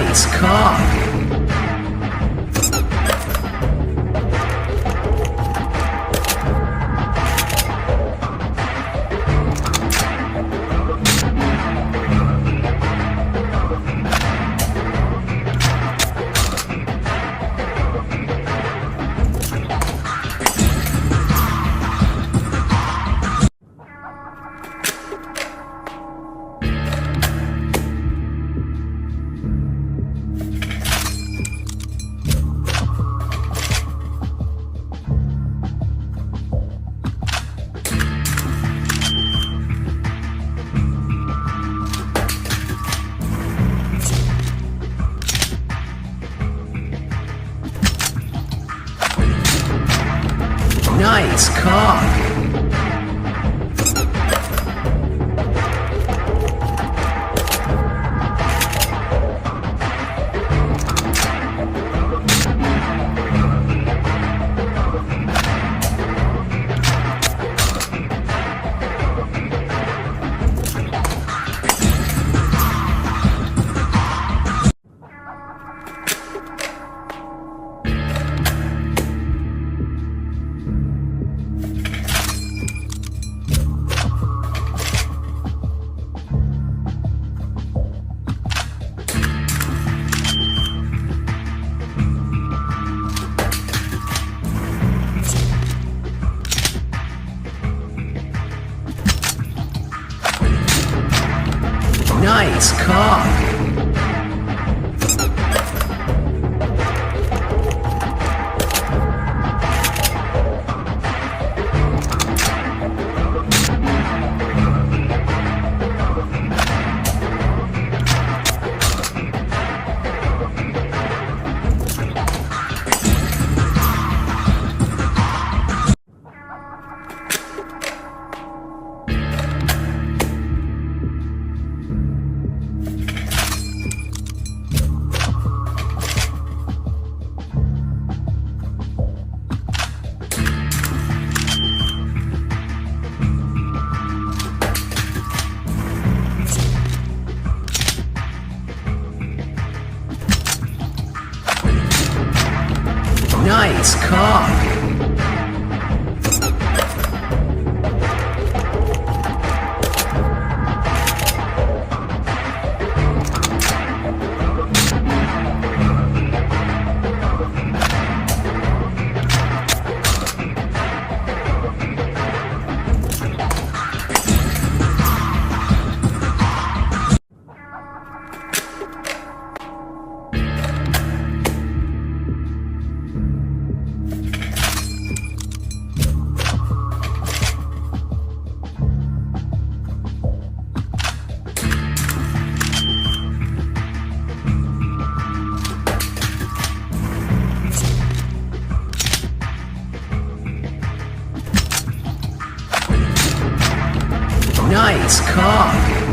Nice car. Nice car. Nice car. Nice car. Nice car.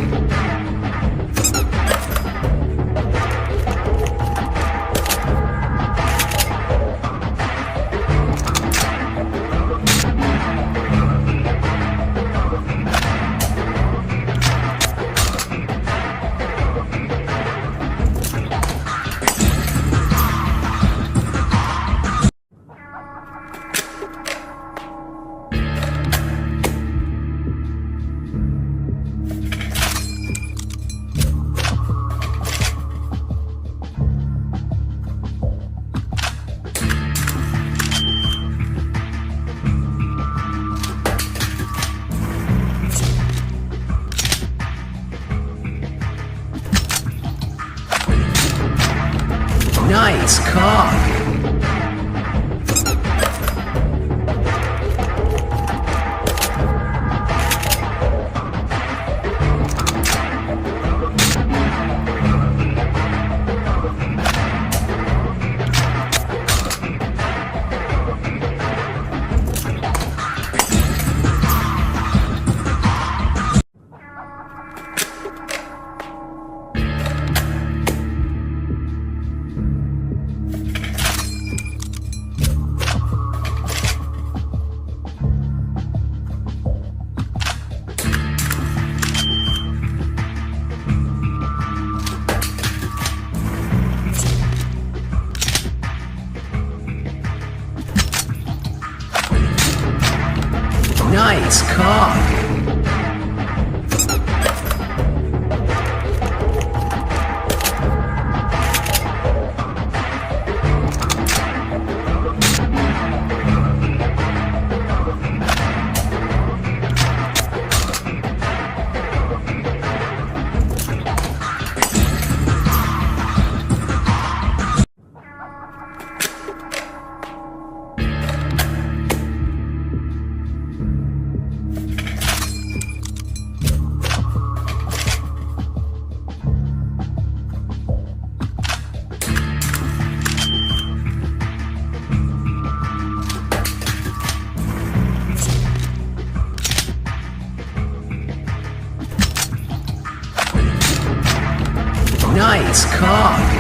Nice car. Nice car.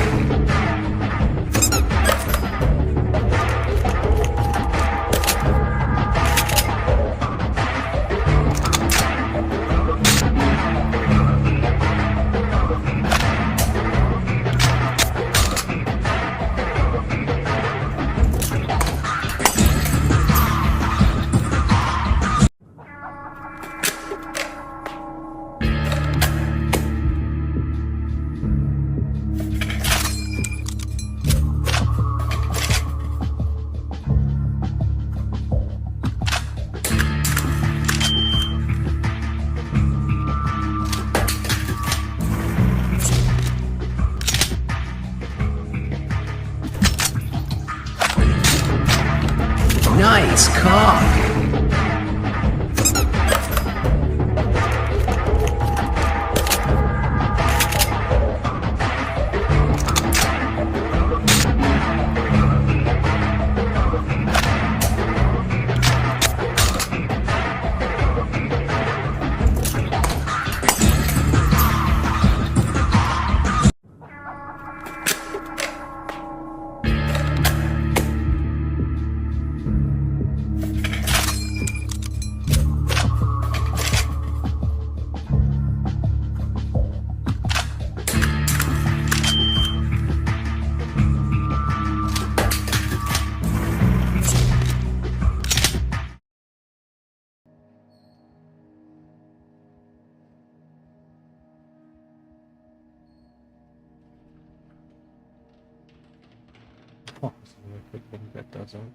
Nice car. Oh, so a quick one that doesn't.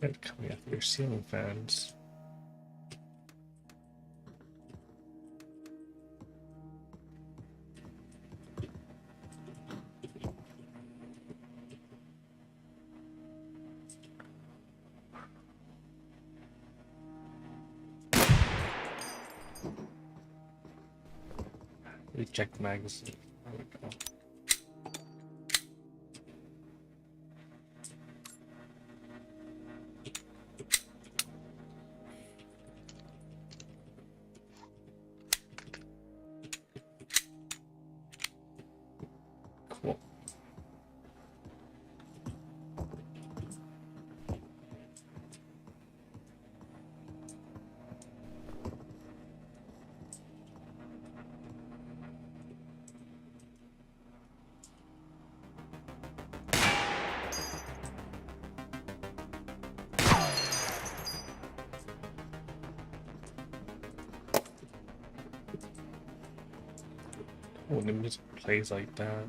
Vent coming off your ceiling fans. Reject magazine. There we go. Cool. When the music plays like that.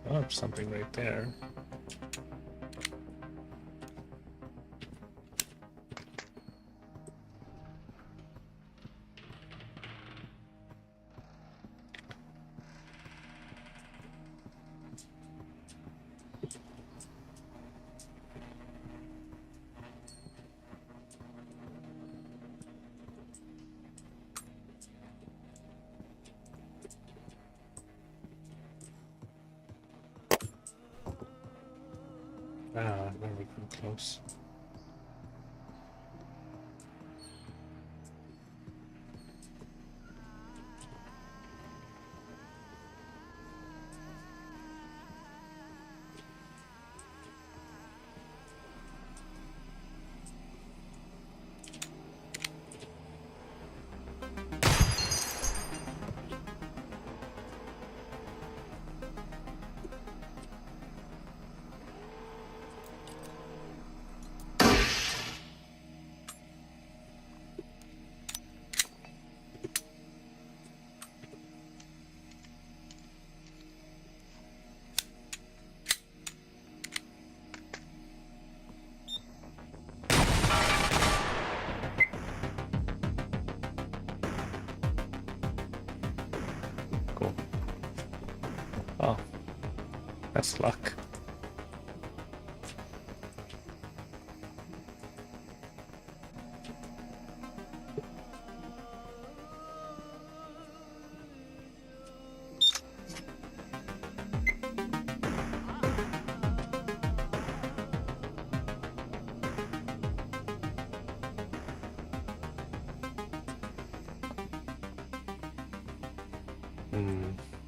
Oh, there's something right there. getting close. Cool. Oh, that's luck.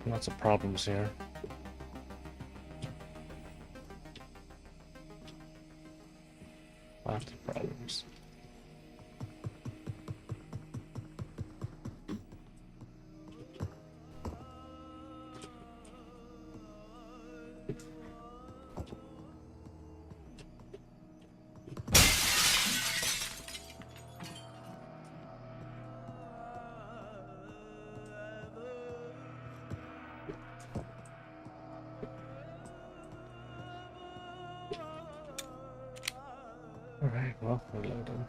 Lots of problems here. Lots of problems. Alright, well, reloading.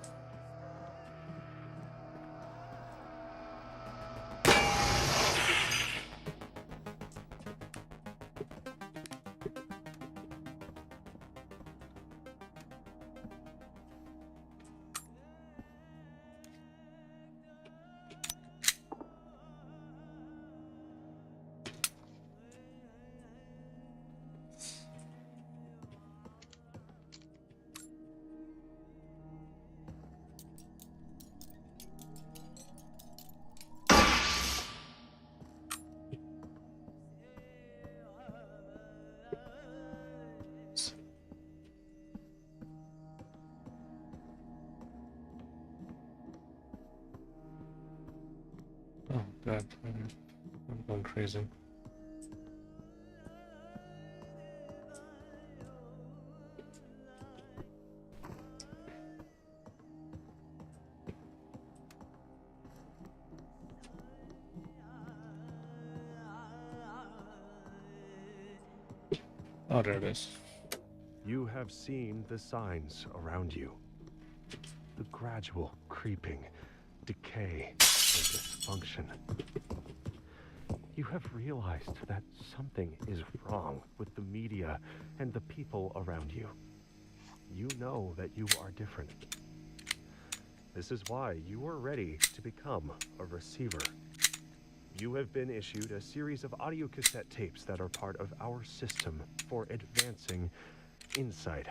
Oh god, I'm going crazy. Oh, there it is. You have seen the signs around you. The gradual creeping, decay, and dysfunction. You have realized that something is wrong with the media and the people around you. You know that you are different. This is why you are ready to become a receiver. You have been issued a series of audio cassette tapes that are part of our system for advancing insight.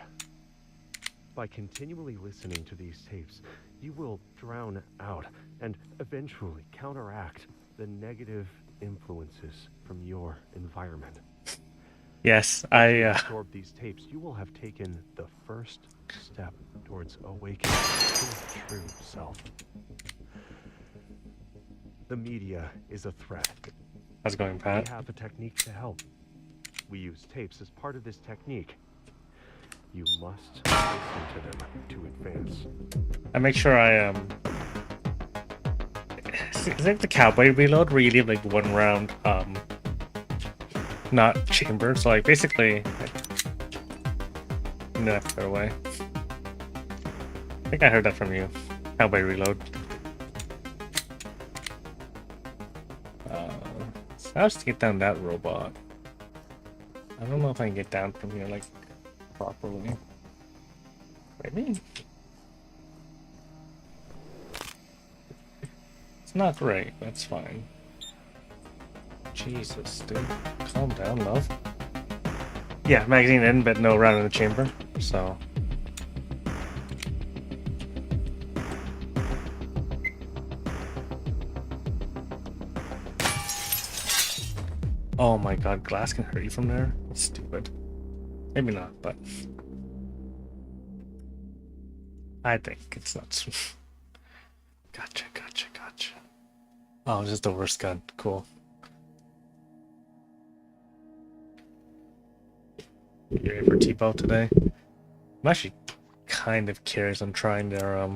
By continually listening to these tapes, you will drown out and eventually counteract the negative influences from your environment. Yes, If you absorb these tapes, you will have taken the first step towards awakening your true self. The media is a threat. How's it going, Pat? We have a technique to help. We use tapes as part of this technique. You must listen to them to advance. I make sure I is like the cowboy reload where you leave like one round not chamber, so like basically no, throw away. I think I heard that from you. Cowboy reload. So I have to get down that robot. I don't know if I can get down from here like properly. Maybe. It's not right, that's fine. Jesus, dude. Calm down, love. Yeah, magazine in, but no round in the chamber, so Oh my god, glass can hurt you from there? That's stupid. Maybe not, but I think it's not. Gotcha, gotcha, gotcha. Oh, this is the worst gun. Cool. You ready for T-Bow today? I'm actually kind of curious on trying their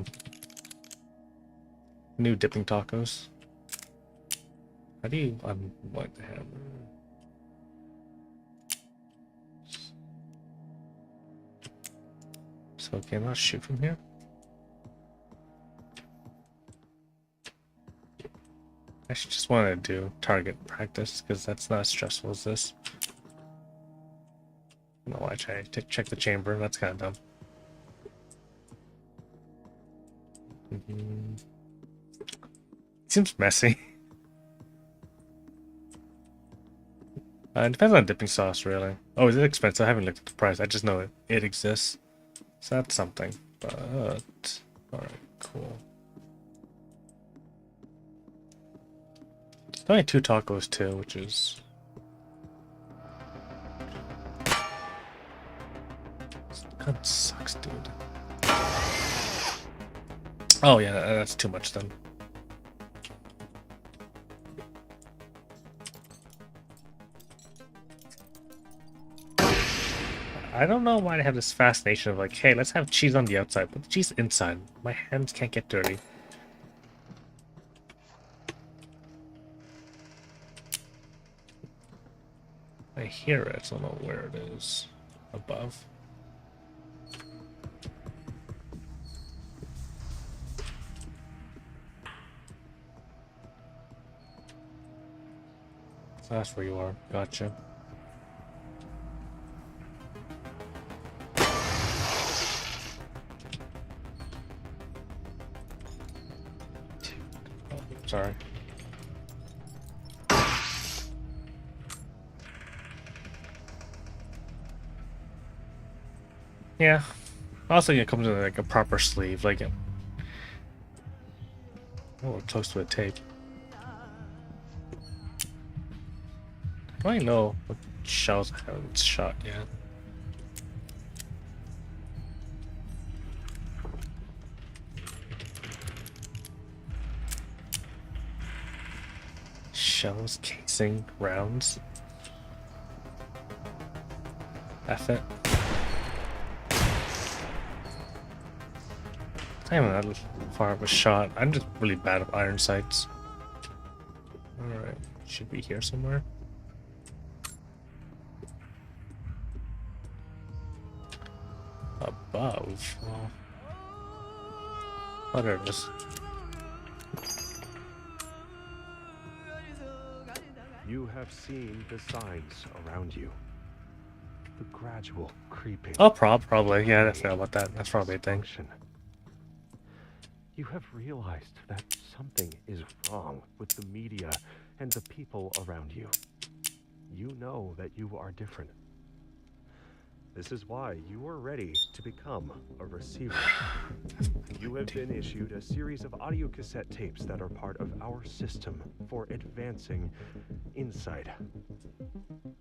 new dipping tacos. How do you unlock the hammer? So can I shoot from here? I should just want to do target practice because that's not as stressful as this. I don't know why I try to check the chamber. That's kind of dumb. Seems messy. It depends on dipping sauce, really. Oh, is it expensive? I haven't looked at the price. I just know it exists. So that's something. But alright, cool. There's only 2 tacos too, which is this gun sucks, dude. Oh yeah, that's too much then. I don't know why I have this fascination of like, hey, let's have cheese on the outside, put the cheese inside. My hands can't get dirty. I hear it, I don't know where it is. Above. So that's where you are. Gotcha. Sorry. Yeah. Also, it comes with like a proper sleeve, like it. Oh, we're close to a tape. I don't even know what shells I haven't shot yet. Shells, casing, rounds. F it. I haven't that far of a shot. I'm just really bad at iron sights. Alright, should be here somewhere. Above. Oh, there it is. You have seen the signs around you. The gradual creeping. Oh, probably. Yeah, I forgot about that. That's probably a thing. Dysfunction. You have realized that something is wrong with the media and the people around you. You know that you are different. This is why you are ready to become a receiver. You have been issued a series of audio cassette tapes that are part of our system for advancing insight.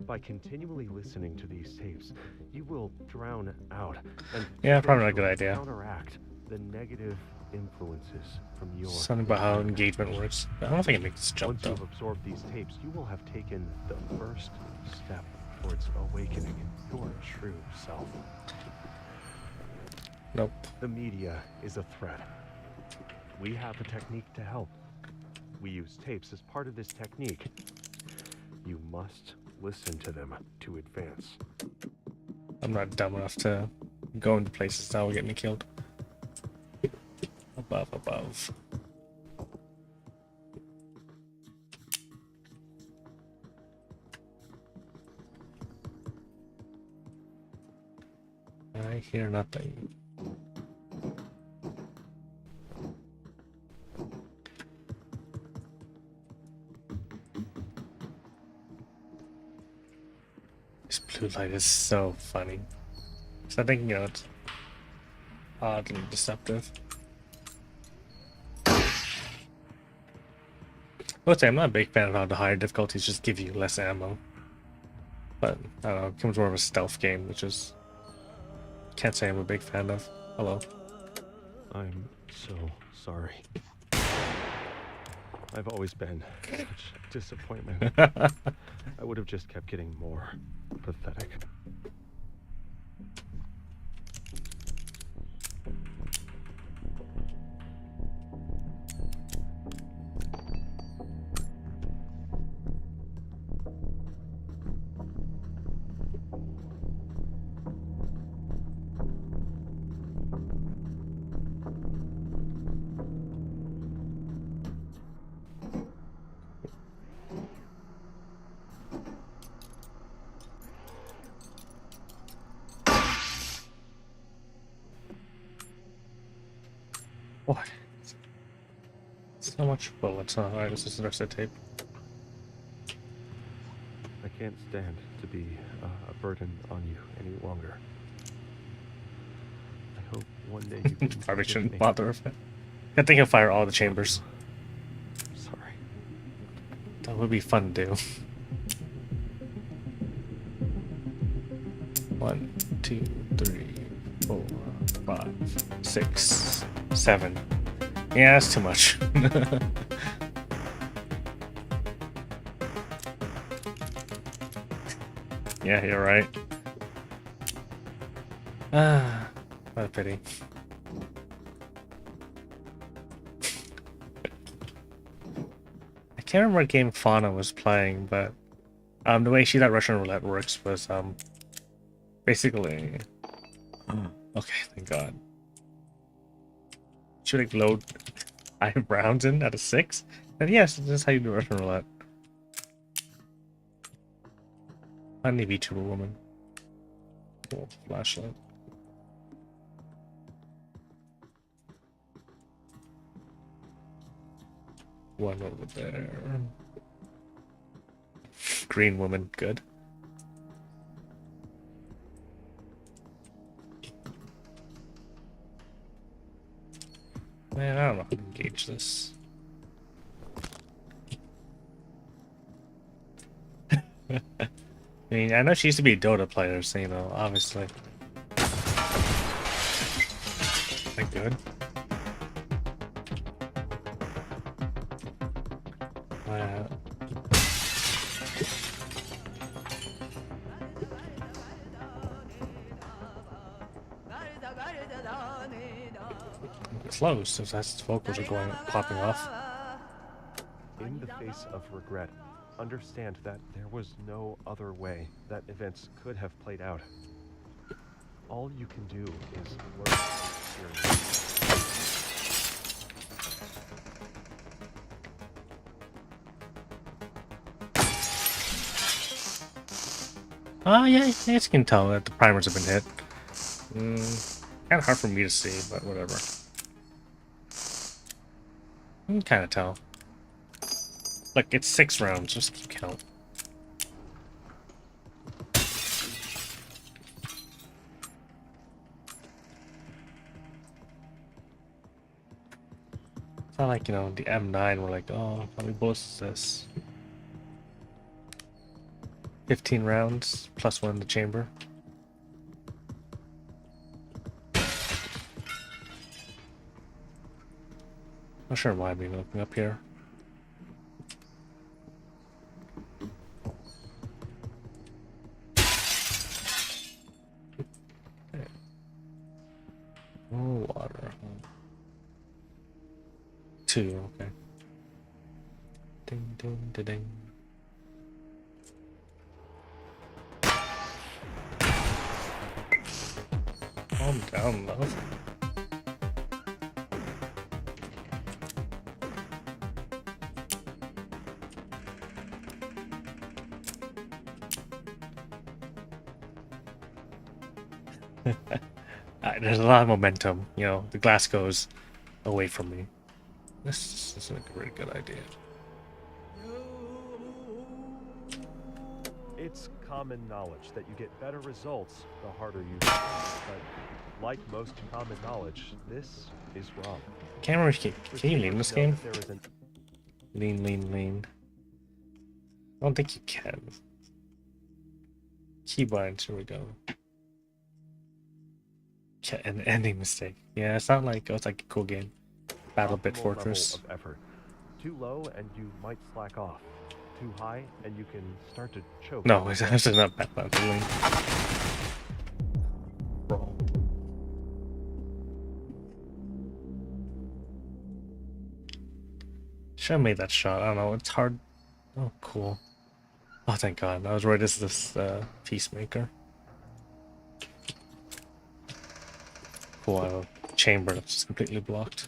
By continually listening to these tapes, you will drown out and Yeah, probably not a good idea. counteract the negative influences from your Something about how engagement works. I don't know if I can make this jump Once though. you've absorbed these tapes, you will have taken the first step towards awakening your true self. Nope. The media is a threat. We have a technique to help. We use tapes as part of this technique. You must listen to them to advance. I'm not dumb enough to go into places that will get me killed. Above. I hear nothing. This blue light is so funny. So I think, you know, it's oddly deceptive. I would say I'm not a big fan of how the higher difficulties just give you less ammo. But I don't know, it becomes more of a stealth game, which is can't say I'm a big fan of. Hello. I'm so sorry. I've always been such a disappointment. I would have just kept getting more pathetic. What? So much bullets, huh? Alright, this is the rest of the tape. I can't stand to be a burden on you any longer. I hope one day you can Probably forgive shouldn't me. bother with it. I think he'll fire all the chambers. I'm sorry. That would be fun to do. 1, 2, 3, 4, 5, 6, 7. Yeah, that's too much. Yeah, you're right. Ah, what a pity. I can't remember what game Fauna was playing, but the way she that Russian roulette works was basically okay, thank God. She would like load 5 rounds in at a 6, and yes, this is how you do Russian roulette. Honey VTuber woman. Cool flashlight. One over there. Green woman, good. Man, I don't know how to engage this. I mean, I know she used to be a Dota player, so you know, obviously. Like good. Wow. Close, since that's vocals are going popping off. In the face of regret, understand that there was no other way that events could have played out. All you can do is learn from experience. Oh yeah, you can tell that the primers have been hit. Kind of hard for me to see, but whatever. You can kind of tell. Look, it's 6 rounds, just keep count. It's not like, you know, the M9, we're like, oh, how many bullets is this? 15 rounds, plus 1 in the chamber. Not sure why I'm even looking up here. Okay. Oh, water. 2, okay. Ding, ding, ding, ding. Calm down, love. There's a lot of momentum, you know, the glass goes away from me. This isn't a very good idea. It's common knowledge that you get better results the harder you try. But like most common knowledge, this is wrong. Can't remember if can you lean this game? There is an Lean. I don't think you can. Keybinds, here we go. An ending mistake. Yeah, it's not like, oh, it's like a cool game. Battle Bit Optimal Fortress. level of effort. Too low and you might slack off. Too high and you can start to choke. No, it's actually not Batman Link. Bro. Should have made that shot. I don't know, it's hard. Oh, cool. Oh, thank God. I was right as this Peacemaker. Cool, I have a chamber that's just completely blocked.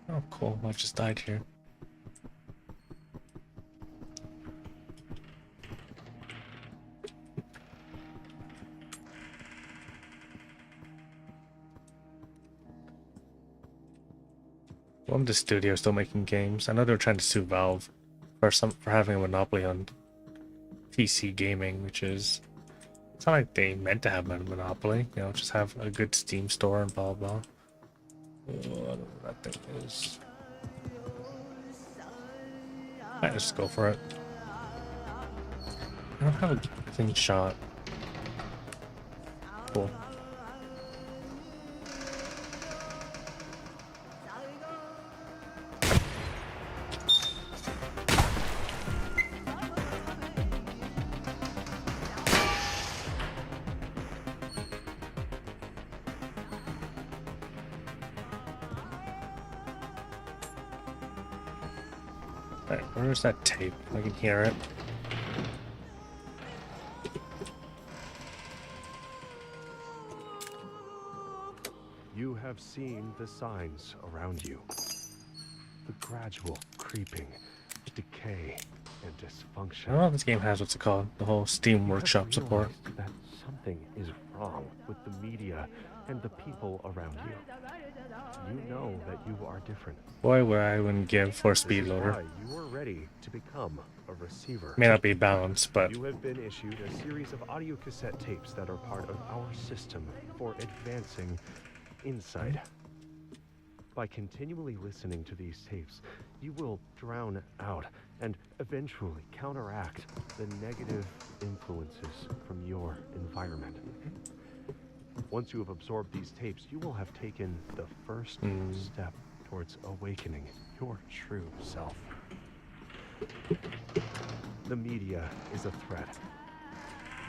Oh, cool. I just died here. Well, the studio still making games. I know they're trying to sue Valve for having a monopoly on PC gaming, which is, it's not like they meant to have a monopoly. You know, just have a good Steam store and blah blah. Oh, I don't know what that thing is. Alright, let's go for it. I don't have a clean shot. Cool. Alright, where's that tape? I can hear it. You have seen the signs around you. The gradual creeping, decay, and dysfunction. I don't know if this game has what's it called, the whole Steam You have Workshop support. realized that something is wrong with the media and the people around you. You know that you are different. Boy, would I wouldn't give for a This speed is loader. why you are ready to become a receiver. May not be balanced, but You have been issued a series of audio cassette tapes that are part of our system for advancing insight. By continually listening to these tapes, you will drown out and eventually counteract the negative influences from your environment. Once you have absorbed these tapes, you will have taken the first step towards awakening your true self. The media is a threat.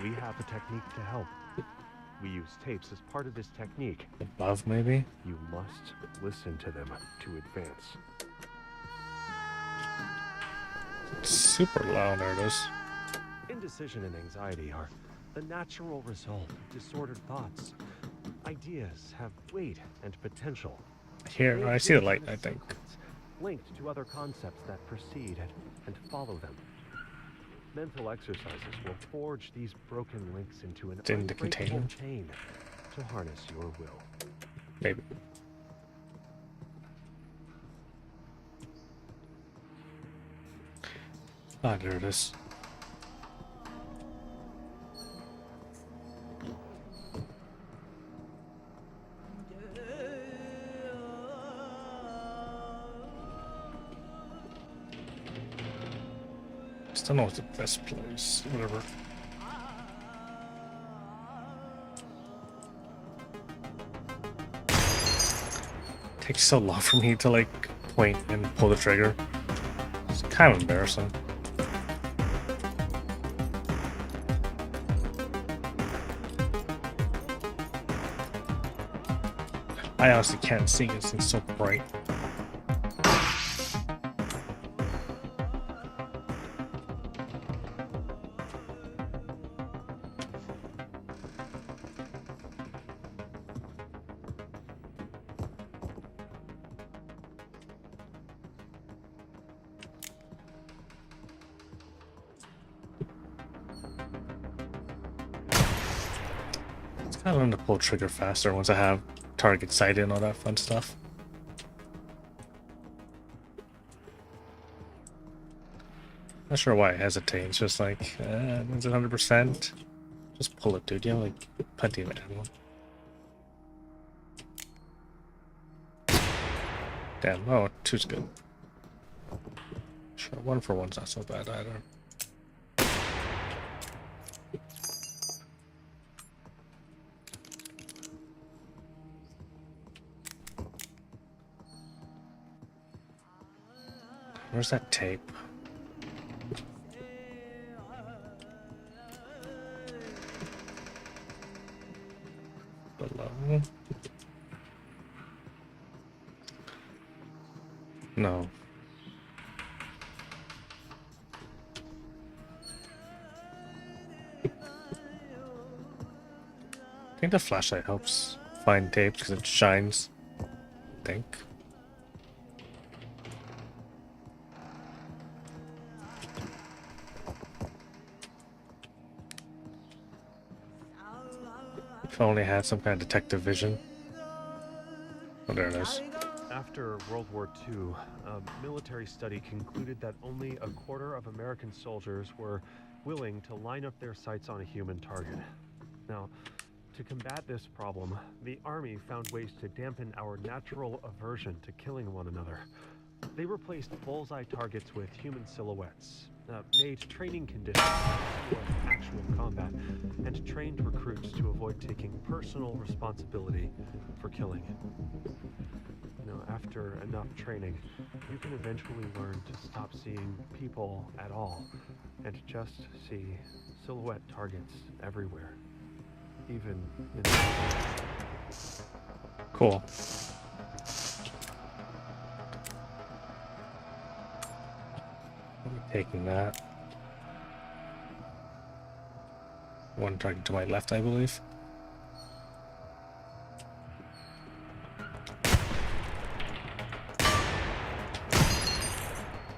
We have a technique to help. We use tapes as part of this technique. above maybe? You must listen to them to advance. It's super loud, there it is. Indecision and anxiety are the natural result of disordered thoughts. Ideas have weight and potential. Here, They I see the exist light, in a I think. sequence, linked to other concepts that precede and follow them. Mental exercises will forge these broken links into an It's in the unbreakable container. chain to harness your will. Maybe. Ah, there it is. Still know what's the best place. Whatever. Takes so long for me to like point and pull the trigger. It's kind of embarrassing. I honestly can't see this thing's so bright. I learn to pull trigger faster once I have target sighted and all that fun stuff. Not sure why I hesitate. It's just like, it's 100%. Just pull it, dude. You have like plenty of ammo. Damn, oh, two's good. Sure, 1 for 1's not so bad either. Where's that tape? Below? No. I think the flashlight helps find tape because it shines. I think. If I only had some kind of detective vision. Oh, there it is. After World War II, a military study concluded that only a quarter of American soldiers were willing to line up their sights on a human target. Now, to combat this problem, the Army found ways to dampen our natural aversion to killing one another. They replaced bullseye targets with human silhouettes, made training conditions for actual combat, and trained recruits to avoid taking personal responsibility for killing. After enough training, you can eventually learn to stop seeing people at all and just see silhouette targets everywhere, even in the... Cool. I'm taking that. One target to my left, I believe.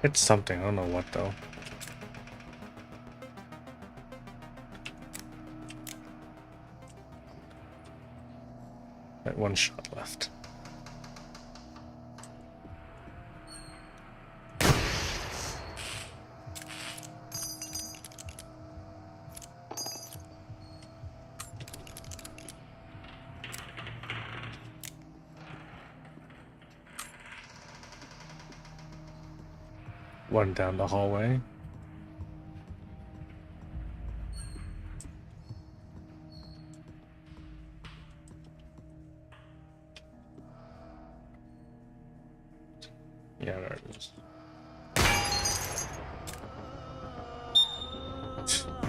It's something, I don't know what though. Right, 1 shot left. One down the hallway. Yeah, there it is.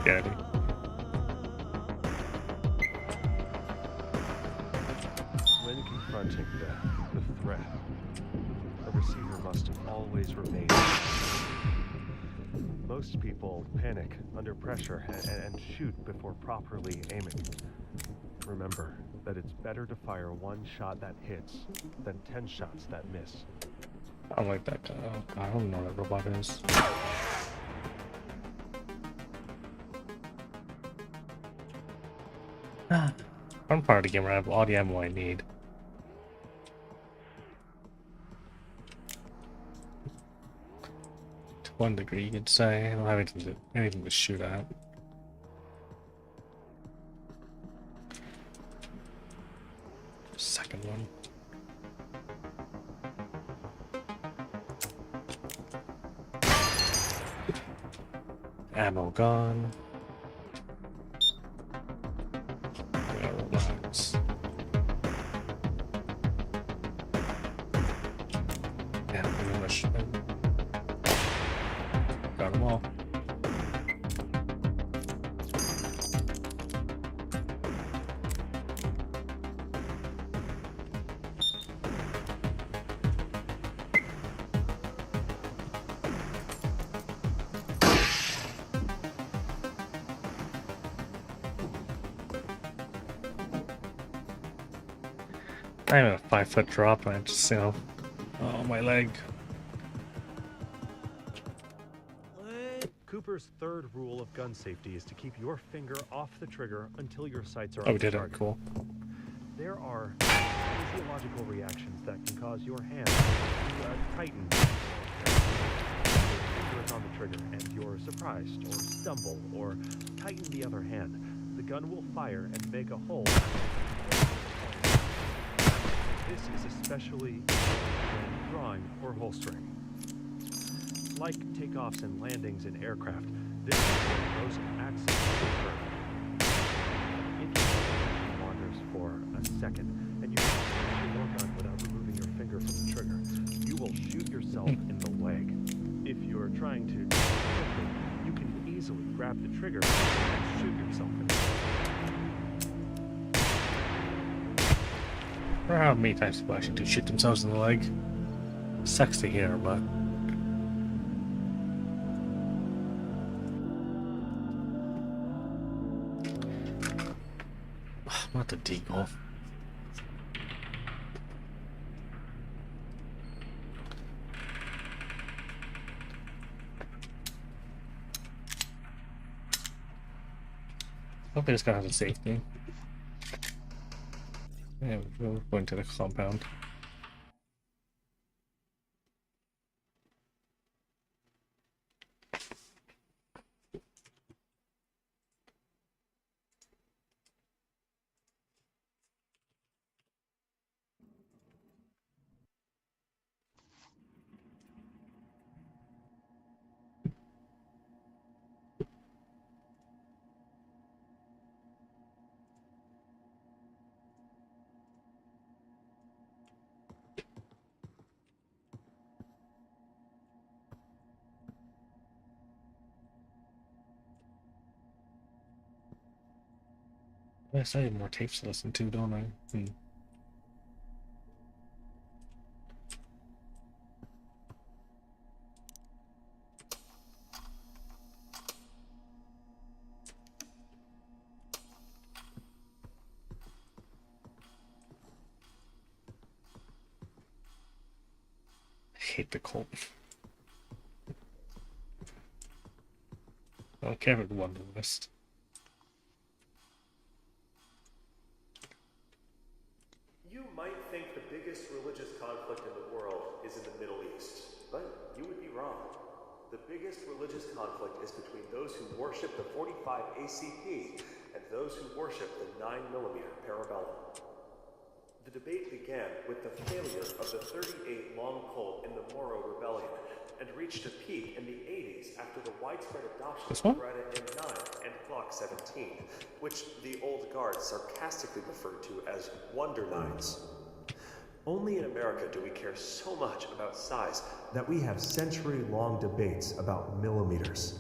Get it. When confronting the threat, the receiver must always remain. Most people panic under pressure and shoot before properly aiming. Remember that it's better to fire 1 shot that hits than 10 shots that miss. I like that guy. Oh, I don't know what that robot is. One part of the game where I have all the ammo I need. To 1 degree, you could say. I don't have anything to shoot at. Second one. Ammo gone. Yeah, relax. Yeah, I'm gonna got them all. I'm in a 5-foot drop and I just, oh, my leg. Cooper's third rule of gun safety is to keep your finger off the trigger until your sights are Oh, on we the did it. target. Cool. There are physiological reactions that can cause your hand to tighten. Your finger is on the trigger and you're surprised or stumble or tighten the other hand. the gun will fire and make a hole. This is especially when drawing or holstering. Like takeoffs and landings in aircraft, this is where most accidents occur. If you wanders for a second and you shoot your gun without removing your finger from the trigger, you will shoot yourself in the leg. If you're trying to do it quickly, you can easily grab the trigger and shoot yourself in the leg. I wonder how many times people actually do shoot themselves in the leg. Sucks to hear, but not the deagle. Hopefully this guy has a safety. Yeah, we're going to the compound. Yes, I have more tapes to listen to, don't I? I hate the Colt. Oh, Kevin won the list. You might think the biggest religious conflict in the world is in the Middle East, but you would be wrong. The biggest religious conflict is between those who worship the 45 ACP and those who worship the 9mm Parabellum. The debate began with the failure of the 38 Long Colt in the Moro Rebellion and reached a peak in the 80s after the widespread adoption This of one? Beretta M9 and Glock 17, which the old guard sarcastically referred to as Wonder Nines. Only in America do we care so much about size that we have century-long debates about millimeters.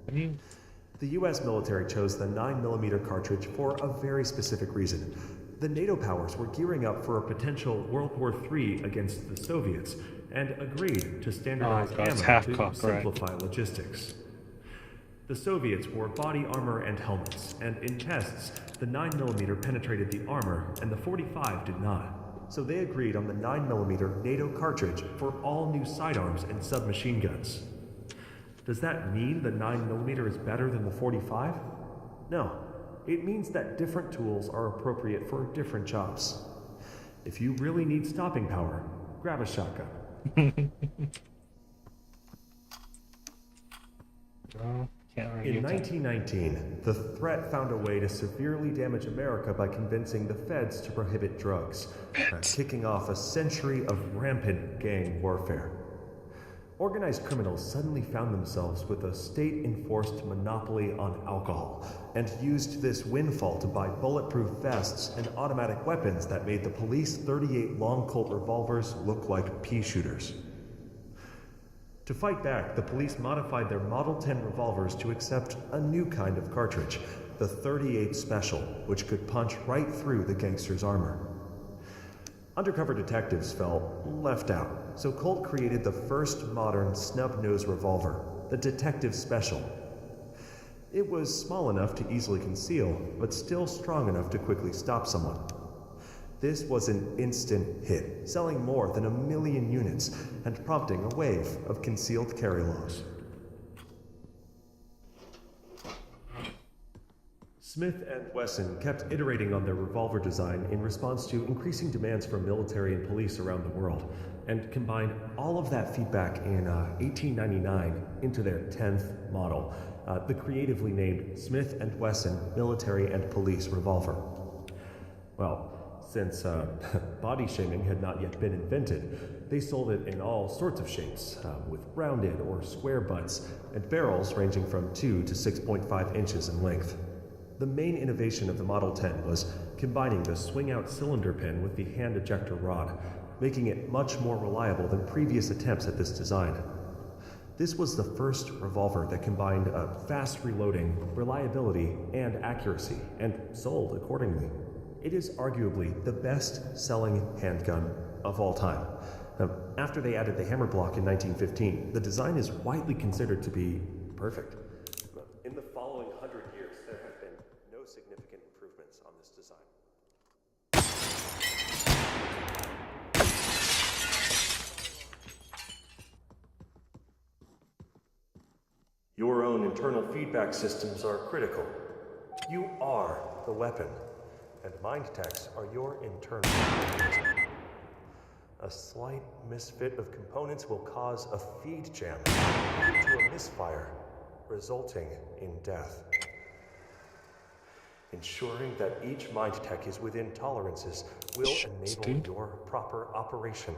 The US military chose the 9mm cartridge for a very specific reason. The NATO powers were gearing up for a potential World War III against the Soviets and agreed to standardize it's ammo half-cocked, to right. simplify logistics. The Soviets wore body armor and helmets, and in tests, the 9mm penetrated the armor and the 45 did not. So they agreed on the 9mm NATO cartridge for all new sidearms and submachine guns. Does that mean the 9mm is better than the 45? No. It means that different tools are appropriate for different jobs. If you really need stopping power, grab a shotgun. No, can't argue In with that. 1919, the threat found a way to severely damage America by convincing the feds to prohibit drugs, kicking off a century of rampant gang warfare. Organized criminals suddenly found themselves with a state-enforced monopoly on alcohol and used this windfall to buy bulletproof vests and automatic weapons that made the police 38 Long Colt revolvers look like pea shooters. To fight back, the police modified their Model 10 revolvers to accept a new kind of cartridge, the 38 Special, which could punch right through the gangster's armor. Undercover detectives felt left out, so Colt created the first modern snub-nose revolver, the Detective Special. It was small enough to easily conceal, but still strong enough to quickly stop someone. This was an instant hit, selling more than 1 million units and prompting a wave of concealed carry laws. Smith & Wesson kept iterating on their revolver design in response to increasing demands from military and police around the world, and combined all of that feedback in 1899 into their 10th model, the creatively named Smith & Wesson Military and Police Revolver. Well, since body shaming had not yet been invented, they sold it in all sorts of shapes, with rounded or square butts and barrels ranging from 2 to 6.5 inches in length. The main innovation of the Model 10 was combining the swing-out cylinder pin with the hand ejector rod, making it much more reliable than previous attempts at this design. This was the first revolver that combined fast reloading, reliability, and accuracy, and sold accordingly. It is arguably the best-selling handgun of all time. After they added the hammer block in 1915, the design is widely considered to be perfect. In the following 100 years, there have been no significant improvements on this design. Your own internal feedback systems are critical. You are the weapon, and mind techs are your internal weapons. A slight misfit of components will cause a feed jam, leading to a misfire, resulting in death. Ensuring that each mind tech is within tolerances will enable your proper operation.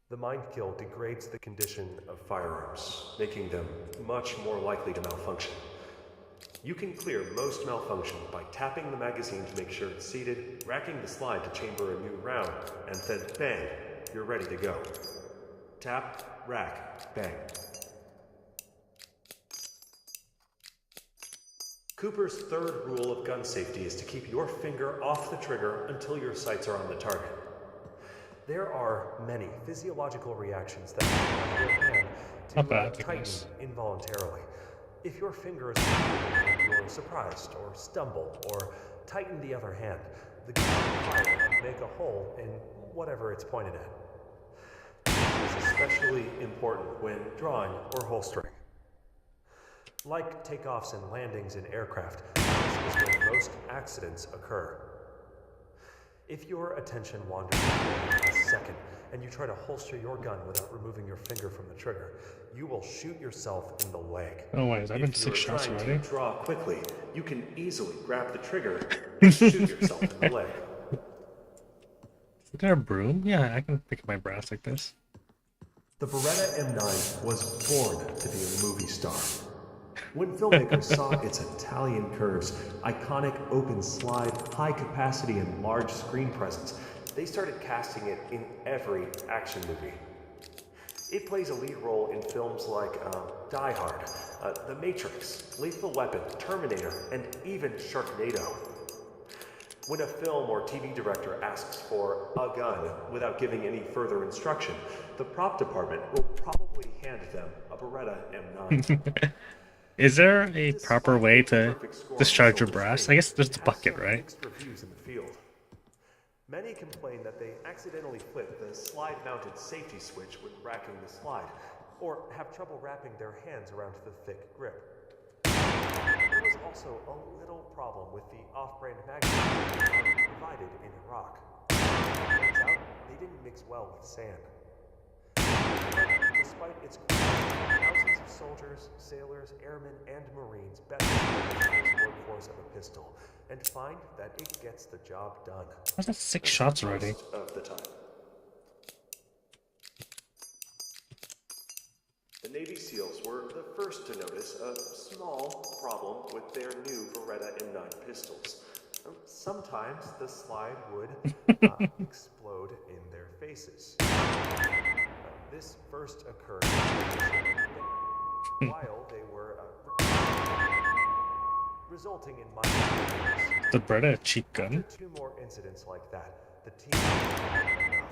The mind kill degrades the condition of firearms, making them much more likely to malfunction. You can clear most malfunction by tapping the magazine to make sure it's seated, racking the slide to chamber a new round, and then bang, you're ready to go. Tap, rack, bang. Cooper's third rule of gun safety is to keep your finger off the trigger until your sights are on the target. There are many physiological reactions that cause your hand to tighten involuntarily. If your finger is you're surprised or stumble or tighten the other hand, the gun will fire and make a hole in whatever it's pointed at. This is especially important when drawing or holstering. Like takeoffs and landings in aircraft, this is where most accidents occur. If your attention wanders for a second and you try to holster your gun without removing your finger from the trigger, you will shoot yourself in the leg. Oh wait, I've been 6 shots already. If you're trying to draw quickly, you can easily grab the trigger and shoot yourself in the leg. Is there a broom? Yeah, I can pick up my brass like this. The Beretta M9 was born to be a movie star. When filmmakers saw its Italian curves, iconic open slide, high capacity, and large screen presence, they started casting it in every action movie. It plays a lead role in films like Die Hard, The Matrix, Lethal Weapon, Terminator, and even Sharknado. When a film or TV director asks for a gun without giving any further instruction, the prop department will probably hand them a Beretta M9. Is there a proper way to discharge your brass? I guess there's the bucket, right? Many complain that they accidentally flip the slide-mounted safety switch when racking the slide, or have trouble wrapping their hands around the thick grip. There was also a little problem with the off-brand magazines provided in Iraq. Turns out, they didn't mix well with sand. Despite its thousands of soldiers, sailors, airmen, and Marines bet on the workforce of a pistol and find that it gets the job done. What's that 6 shots already? Most of the time. The Navy SEALs were the first to notice a small problem with their new Beretta M9 pistols. Sometimes the slide would explode in their faces. This first occurred while they were resulting in minor. The Beretta a cheap gun? After 2 more incidents like that, the team had enough.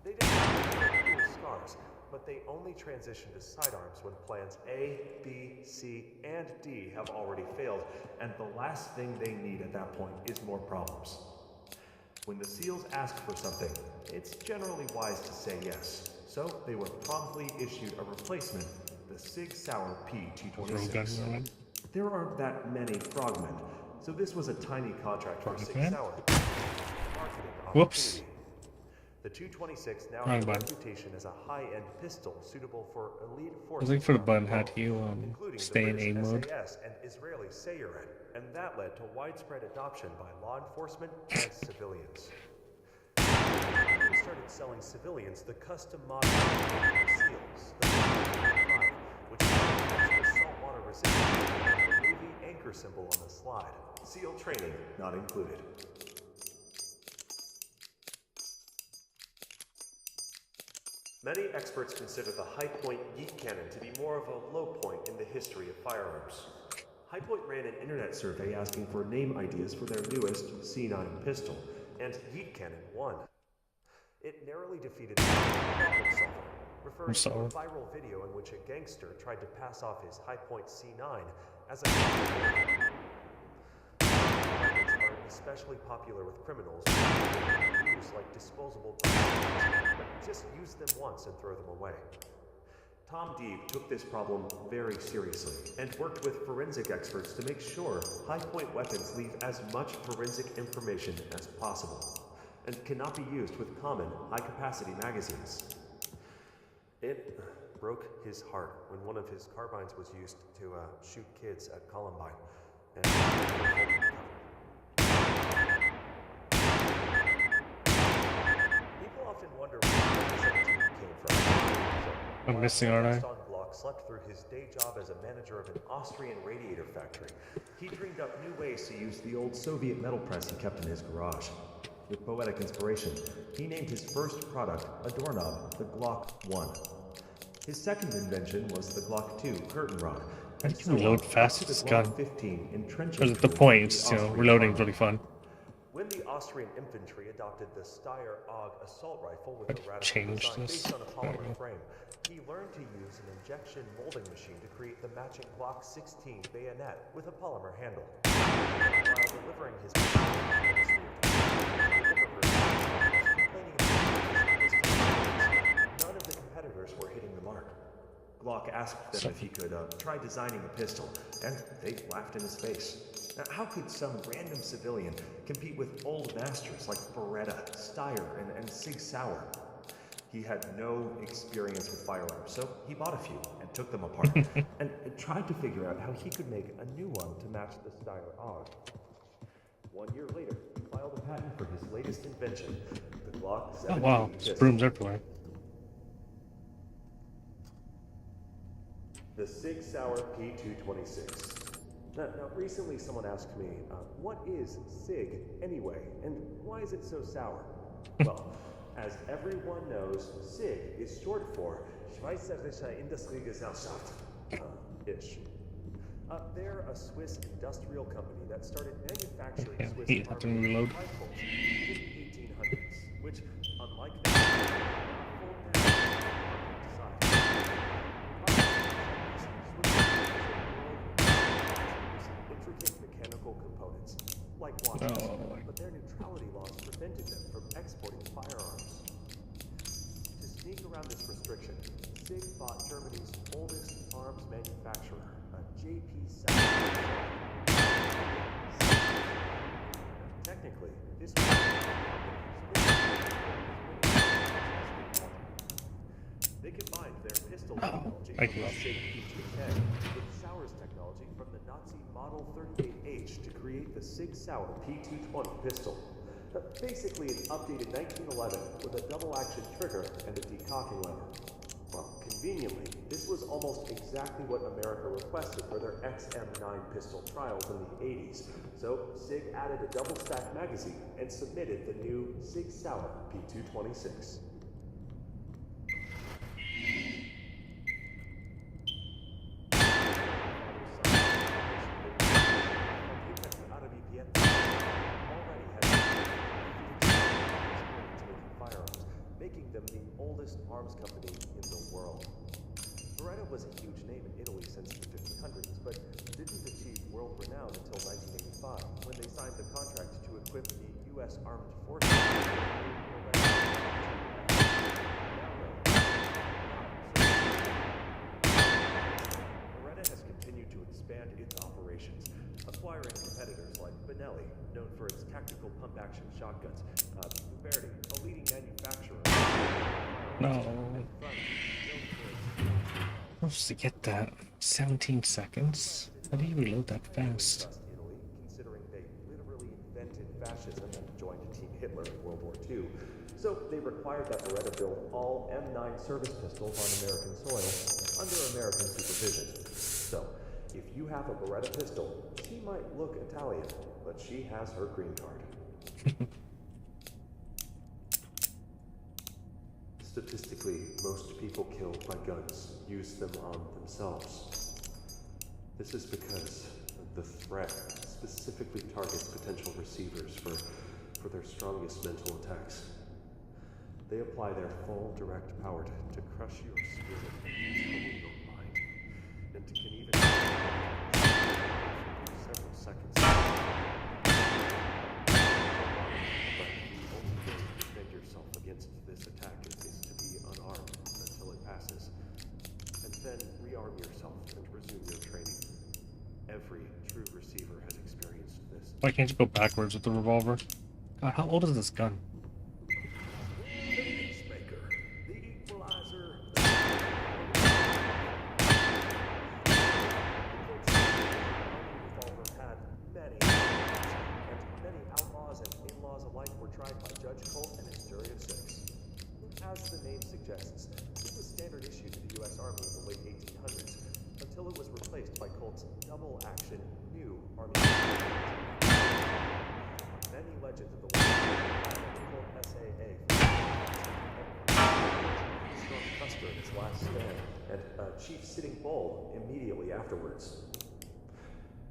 They didn't have cool scars, but they only transitioned to sidearms when plans A, B, C, and D have already failed, and the last thing they need at that point is more problems. When the SEALs ask for something, it's generally wise to say yes. So they were promptly issued a replacement, the Sig Sauer P-226. There aren't that many frogmen, so this was a tiny contract for Sig Okay. Sauer. Marketing Whoops. opportunity. The 226 now Wrong has a button. reputation as a high-end pistol suitable for elite I forces. was looking for the around button. the How do world, you including stay the in British aim mode? SAS and Israeli Sayeret, and that led to widespread adoption by law enforcement and civilians. They started selling civilians the custom model SEALs, the 5, which is the saltwater resistance, and the Navy anchor symbol on the slide. SEAL training not included. Many experts consider the High Point Yeet Cannon to be more of a low point in the history of firearms. High Point ran an internet survey asking for name ideas for their newest C9 pistol, and Yeet Cannon won. It narrowly defeated Problem Solver, referring to a sorry. viral video in which a gangster tried to pass off his High Point C9 as a weapons are especially popular with criminals who use like disposable guns, but just use them once and throw them away. Tom Deeb took this problem very seriously and worked with forensic experts to make sure high-point weapons leave as much forensic information as possible and cannot be used with common high-capacity magazines. It broke his heart when one of his carbines was used to shoot kids at Columbine. And people often wonder where the 17 came from. I'm missing, aren't I? Gaston Glock slept through his day job as a manager of an Austrian radiator factory. He dreamed up new ways to use the old Soviet metal press he kept in his garage. With poetic inspiration, he named his first product, a doorknob, the Glock 1. His second invention was the Glock 2 curtain rod. How do and you so reload on, fast up to with the this gun? Glock 15 in trenches Because at the with point, the it's, Austrian reloading is army. really fun. When the Austrian infantry adopted the Steyr AUG assault rifle with I'd a radical change design this. based on a polymer frame, he learned to use an injection molding machine to create the matching Glock 16 bayonet with a polymer handle. While delivering his none of the competitors were hitting the mark. Glock asked them if he could try designing a pistol, and they laughed in his face. Now, how could some random civilian compete with old masters like Beretta, Steyr, and Sig Sauer? He had no experience with firearms, so he bought a few and took them apart, and tried to figure out how he could make a new one to match the Steyr AUG. 1 year later, he filed a patent for his latest invention, the Glock 17 Oh wow, there's pistol. brooms everywhere. The Sig Sauer P226. Now, recently someone asked me, what is SIG anyway, and why is it so sour? Well, as everyone knows, SIG is short for Schweizerische Industriegesellschaft, ish. They're a Swiss industrial company that started manufacturing Yeah, Swiss heat had to armored reload. rifles in the 1800s, which, unlike that, intricate mechanical components, like watches, Oh. but their neutrality laws prevented them from exporting firearms. To sneak around this restriction, SIG bought Germany's oldest arms manufacturer, a JP Sauer. Technically, this they combined their pistol technology I from can- the SIG P210 with Sauer's technology from the Nazi Model 38H to create the Sig Sauer P220 pistol. Basically, an updated 1911 with a double-action trigger and a decocking lever. Well, conveniently, this was almost exactly what America requested for their XM9 pistol trials in the 80s. So, SIG added a double-stack magazine and submitted the new Sig Sauer P226. Making them the oldest arms company in the world. Beretta was a huge name in Italy since the 1500s, but didn't achieve world renown until 1985, when they signed the contract to equip the U.S. Armed Forces. Beretta has continued to expand its operations, acquiring competitors like known for its tactical pump-action shotguns. Verdi, a leading manufacturer. No. I'm supposed to get that. 17 seconds? How do you reload that fast? Trust Italy, considering they literally invented fascism and joined Team Hitler in World War II. So they required that Beretta build all M9 service pistols on American soil under American supervision. So, if you have a Beretta pistol, she might look Italian, but she has her green card. Statistically, most people killed by guns use them on themselves. This is because the threat specifically targets potential receivers for their strongest mental attacks. They apply their full direct power to crush your spirit and control your mind, and can even several seconds. But the only way to defend yourself against this attack is to be unarmed until it passes, and then rearm yourself and resume your training. Every true receiver has experienced this. Why can't you go backwards with the revolver? God, how old is this gun? Peacemaker, the equalizer. Revolver had many and many outlaws and in-laws alike were tried by Judge Colt and his jury of 6. As the name suggests, it was standard issue to the U.S. Army in the late 1800s until it was replaced by Colt's double-action new Army. Many legends of the Colt SAA Strong Custer in his last stand, and Chief Sitting Bull immediately afterwards.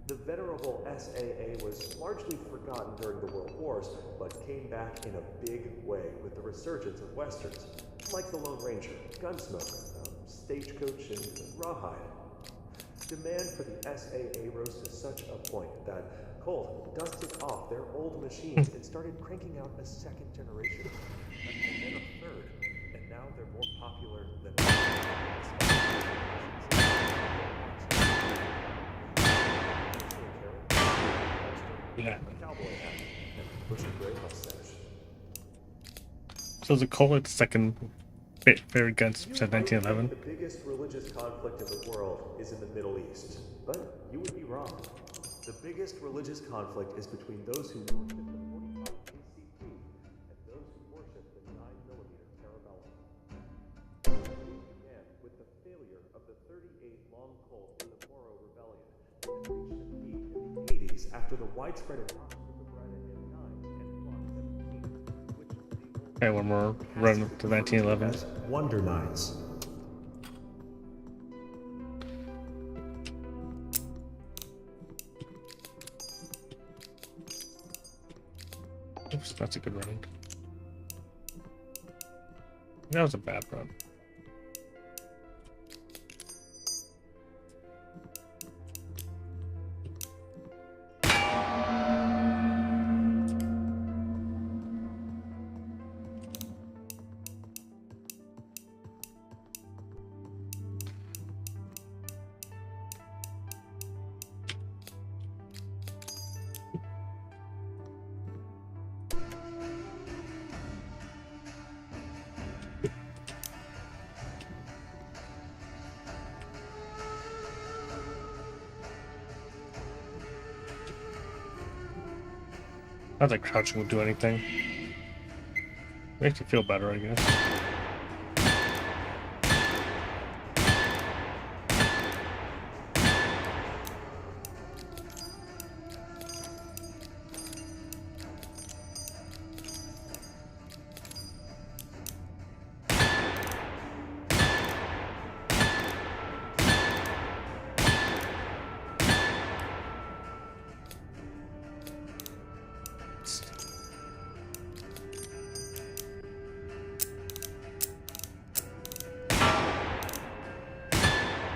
The venerable SAA was largely forgotten during the World Wars, but came back in a big way with the resurgence of westerns, like The Lone Ranger, Gunsmoke, Stagecoach, and Rawhide. Demand for the SAA rose to such a point that Colt dusted off their old machines and started cranking out a second generation, and then a third, and now they're more popular than Yeah. cowboy hat and bushy gray mustache. So the Colt the second favorite gun since You might 1911. think the biggest religious conflict in the world is in the Middle East, but you would be wrong. The biggest religious conflict is between those who worship the 45 ACP and those who worship the 9mm Parabellum. It began with the failure of the 38 Long Colt in the Moro Rebellion, and reached a peak in the 80s after the widespread adoption of the Beretta M9 and Glock 17, which the Okay, one more run to 1911. as Wonder Knives. Oops, that's a good run. That was a bad run. Not that crouching would do anything. Makes you feel better, I guess.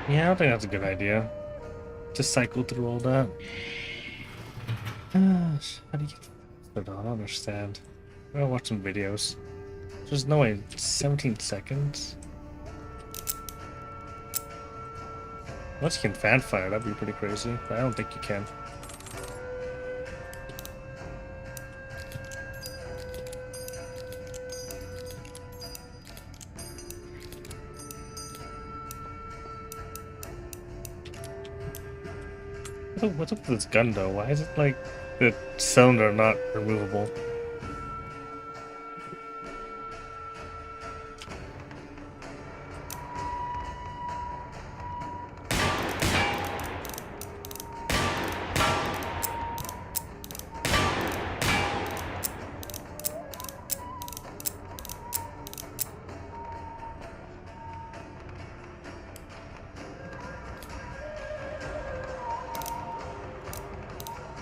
Yeah, I don't think that's a good idea. To cycle through all that. Gosh, how do you get I don't understand. I'm gonna watch some videos. There's no way 17 seconds? Unless you can fan fire, that'd be pretty crazy. But I don't think you can. What's up with this gun though? Why is it like the cylinder not removable?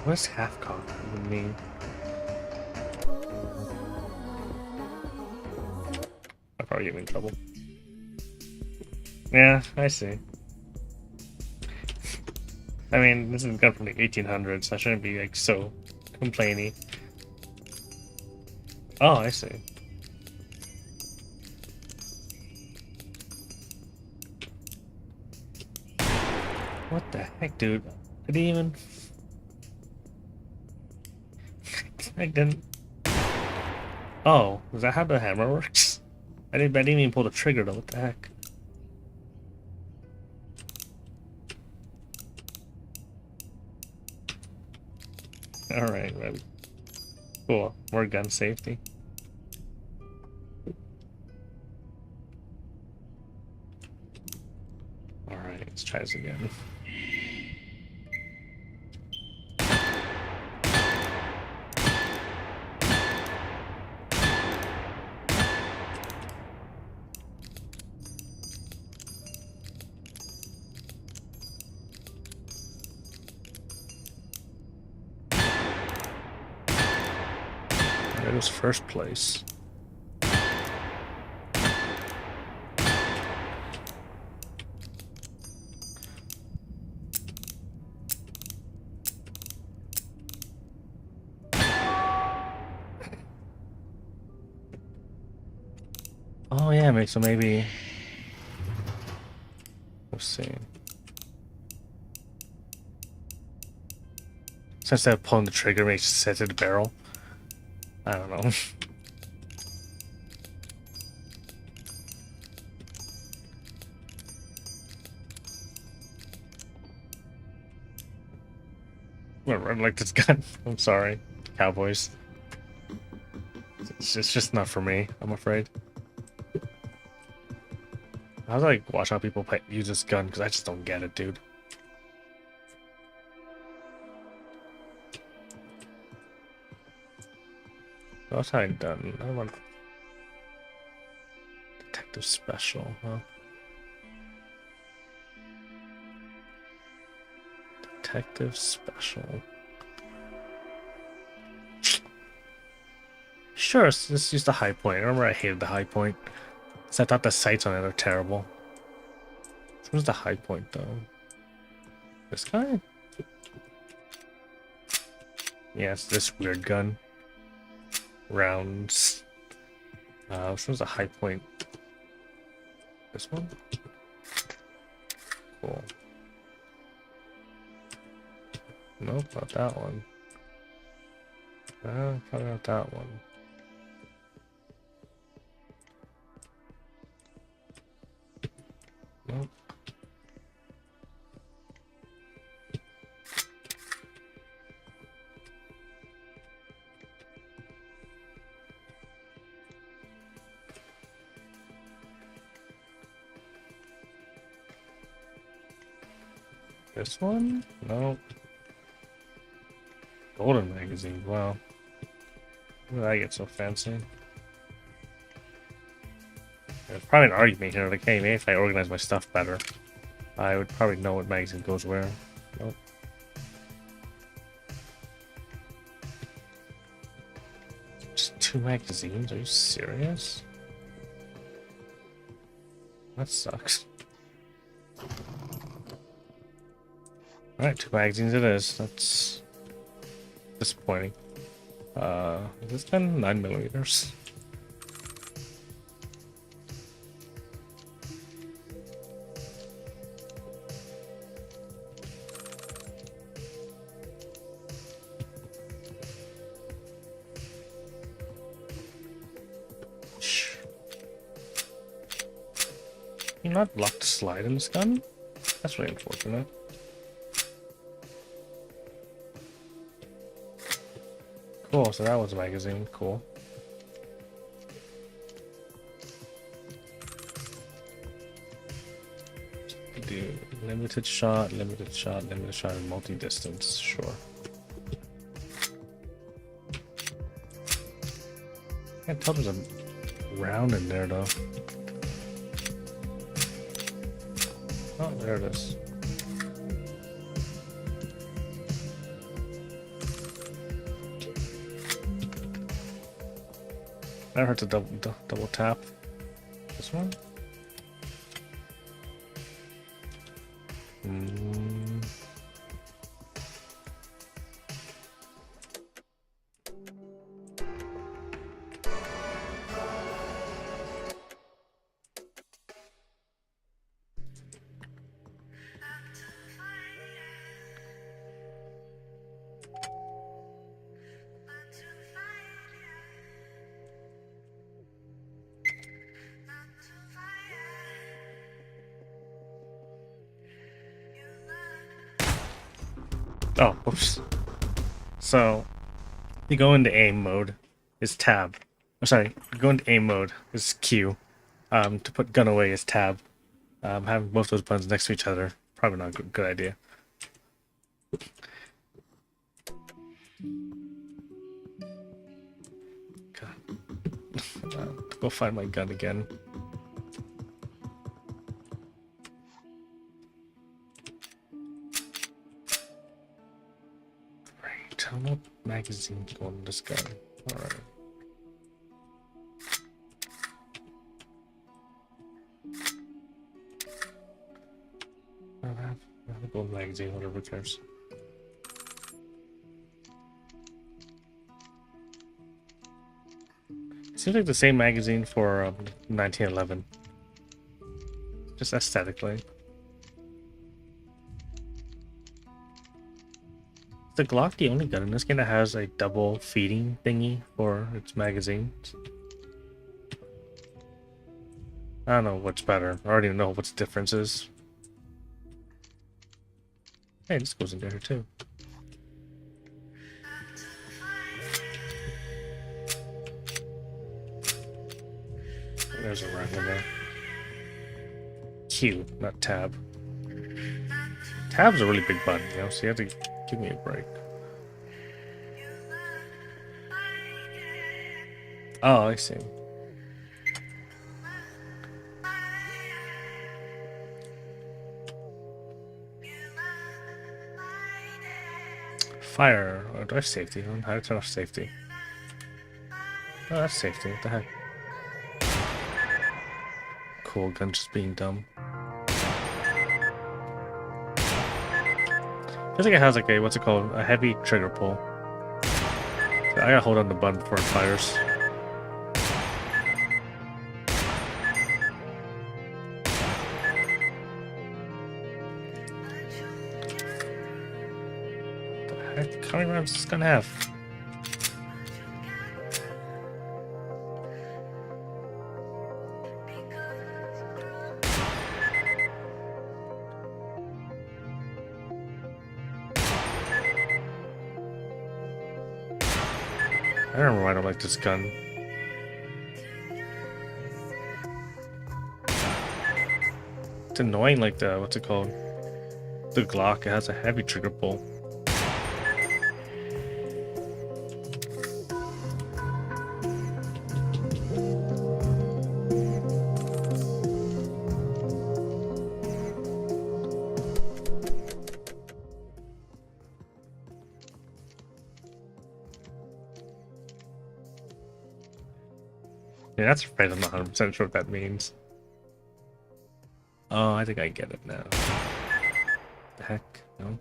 What does half cock even mean? I'll probably get me in trouble. Yeah, I see. I mean, this is a gun from the 1800s, so I shouldn't be like so complainy. Oh, I see. What the heck, dude? Did he even... I didn't... Oh, is that how the hammer works? I didn't even pull the trigger though, what the heck? Alright, well, cool. More gun safety. Alright, let's try this again. It was first place. Oh yeah, so maybe we'll see. So instead of pulling the trigger, maybe just set it to the barrel. I don't know. I'm gonna run like this gun. I'm sorry, Cowboys. It's just not for me, I'm afraid. I was like, watch how people use this gun because I just don't get it, dude. What else have I done? I want Detective Special, huh? Detective Special. Sure, let's use the high point. I remember I hated the high point. Because I thought the sights on it are terrible. Which one's the high point, though? This guy? Yeah, it's this weird gun. Rounds. Which one's the high point? This one? Cool. Nope, not that one. Probably not that one. Nope. This one? Nope. Golden magazine, wow. When did I get so fancy? There's probably an argument here, like, hey, maybe if I organize my stuff better, I would probably know what magazine goes where. Nope. Just 2 magazines? Are you serious? That sucks. Alright, 2 magazines it is. That's disappointing. Is this gun 9mm? Can you not block the slide in this gun? That's really unfortunate. Cool, so that was a magazine. Cool. Do limited shot, and multi-distance. Sure. Can't tell there's a round in there though. Oh, there it is. That hurts to double tap. This one? Oh, oops. So, you go into aim mode is tab. Oh, sorry, you go into aim mode is Q. To put gun away is tab. Having both those buttons next to each other, probably not a good idea. God. Go find my gun again. Right, what magazine go on this gun? Alright. I have a gold magazine, whatever cares. Seems like the same magazine for 1911. Just aesthetically. Is the Glock the only gun in this game that has a double feeding thingy for its magazines? I don't know what's better. I already know what the difference is. Hey, this goes in there too. There's a round in there. Q, not tab. Tab's a really big button, you know, so you have to give me a break. Oh, I see. Fire. Oh, do I have safety on? How do I turn off safety? Oh, that's safety. What the heck? Cool, gun just being dumb. Feels like it has like a, what's it called? A heavy trigger pull. So I gotta hold on the button before it fires. What the heck? How many rounds is this gonna have? I don't remember why I don't like this gun. It's annoying, like the, what's it called? The Glock, it has a heavy trigger pull. Yeah, that's a phrase I'm not 100% sure what that means. Oh, I think I get it now. The heck? No?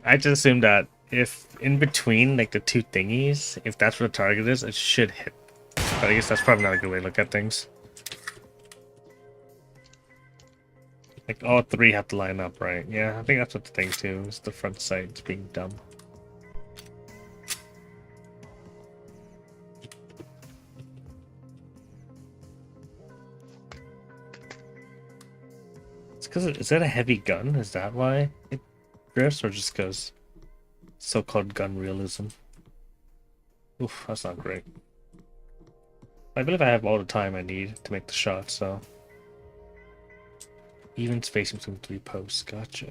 I just assumed that if in between like the two thingies, if that's what the target is, it should hit. But I guess that's probably not a good way to look at things. Like all three have to line up, right? Yeah, I think that's what the thing too is. The front sight being dumb. It's because is that a heavy gun? Is that why it drifts, or just because so-called gun realism? Oof, that's not great. I believe I have all the time I need to make the shot, so even spacing between 3 posts. Gotcha.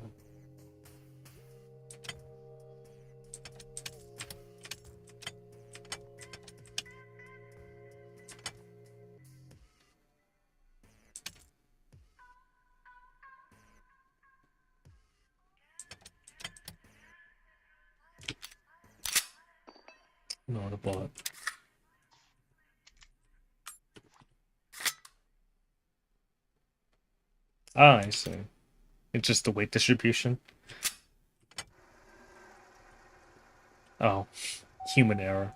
Not a bullet. Ah, I see. It's just the weight distribution. Oh, human error.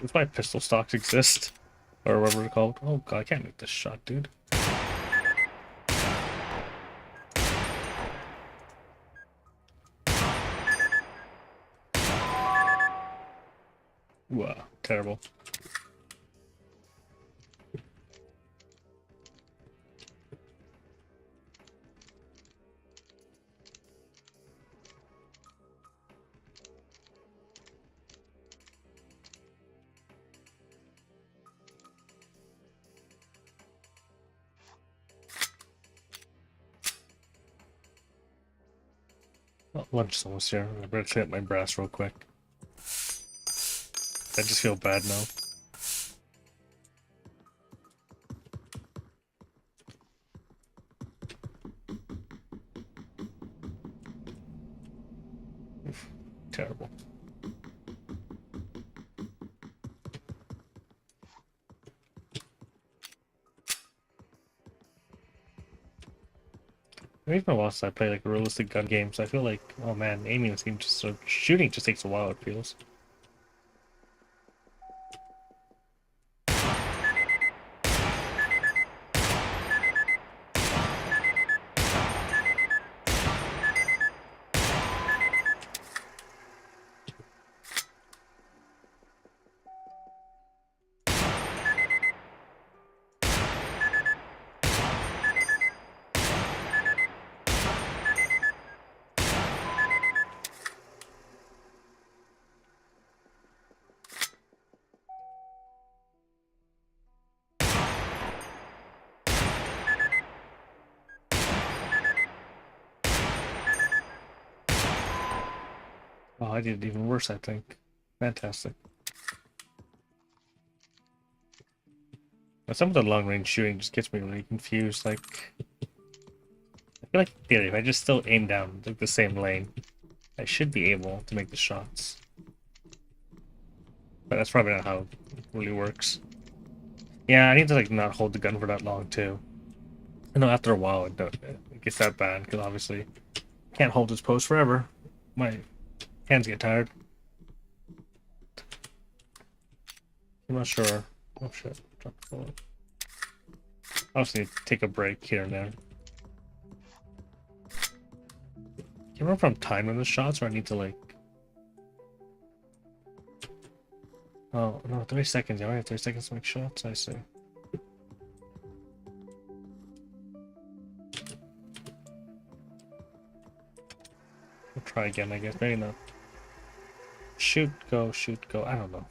That's why pistol stocks exist. Or whatever they're called. Oh god, I can't make this shot, dude. Wow, terrible. Oh, lunch is almost here. I better clean up my brass real quick. I just feel bad now. Oof, terrible. Even whilst I play like realistic gun games, I feel like, oh man, aiming this game just so shooting just takes a while, it feels. Oh, I did it even worse, I think. Fantastic. But some of the long-range shooting just gets me really confused. Like, I feel like in theory, if I just still aim down like the same lane, I should be able to make the shots. But that's probably not how it really works. Yeah, I need to like not hold the gun for that long too. I know after a while it gets that bad because obviously can't hold this pose forever. My hands get tired. I'm not sure. Oh shit! Drop the bullet. I also need to take a break here and there. Can you remember if I'm timing the shots or I need to like? Oh no, 30 seconds. I only have 30 seconds to make shots. I see. We'll try again, I guess. Maybe not. Shoot, go, shoot, go. I don't know.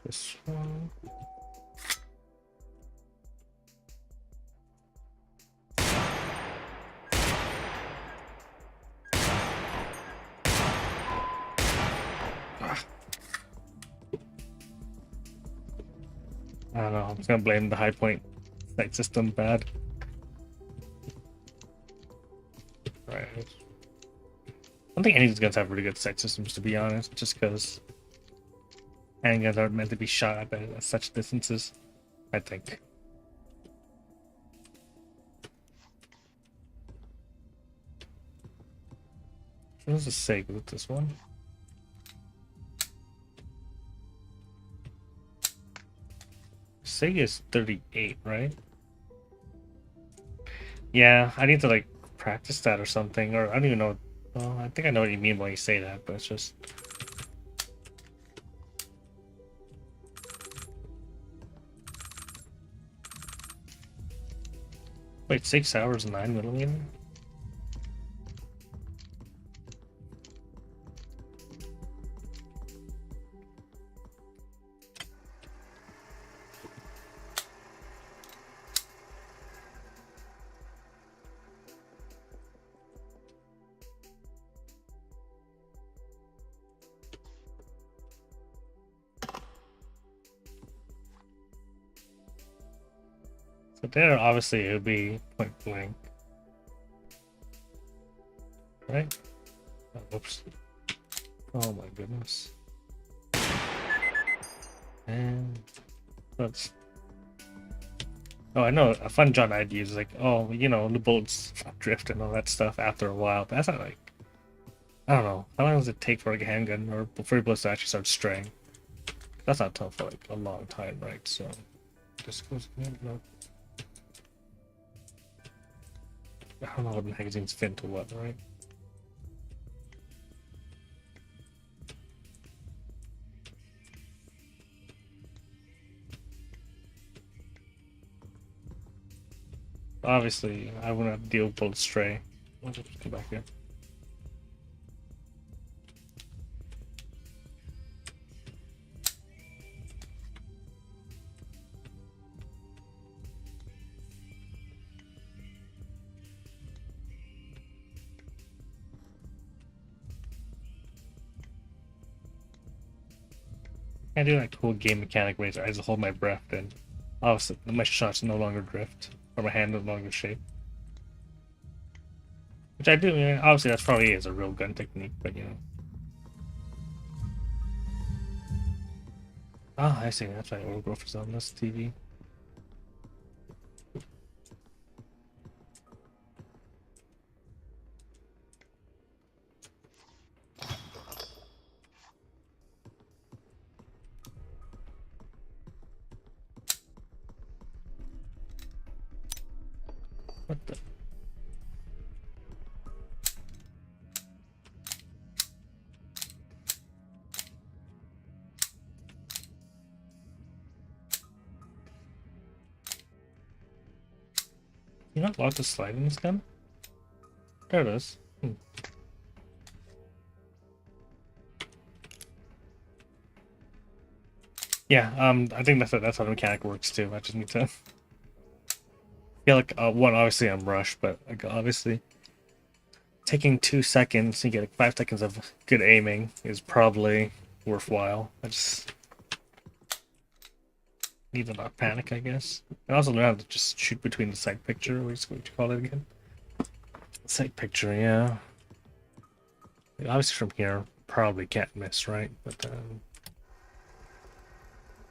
Just He's gonna blame the High Point sight system bad. Right. I don't think any of these guns have really good sight systems, to be honest, just because handguns aren't meant to be shot at such distances, I think. What's the SIG with this one? SIG is 38, right? Yeah, I need to like practice that or something, or I don't even know. Well, I think I know what you mean when you say that, but it's just. Wait, 6 hours, 9mm? But there, obviously, it would be point blank. Right? Oh, whoops. Oh my goodness. And that's. Oh, I know. A fun John I'd use is like, oh, you know, the bullets drift and all that stuff after a while. But that's not like. I don't know. How long does it take for like a handgun or for your bullets to actually start straying? That's not tough for like a long time, right? So. Just goes. No. I don't know what magazines fit into what, right? Obviously, I wouldn't have to deal with bullet stray. I'll just go back here. I do like cool game mechanic ways where I just hold my breath and obviously my shots no longer drift or my hand no longer shake. Which I do, I mean, obviously that's probably is a real gun technique, but you know. Ah, I see, that's why Overgrowth is on this TV. What the? You're not allowed to slide in this gun? There it is. Yeah, I think that's how the mechanic works too. I just need to feel like one, obviously I'm rushed, but like obviously taking 2 seconds to get like 5 seconds of good aiming is probably worthwhile. I just need to not panic, I guess. And also learn how to just shoot between the sight picture. What you call it again? Sight picture, yeah. Obviously from here, probably can't miss, right? But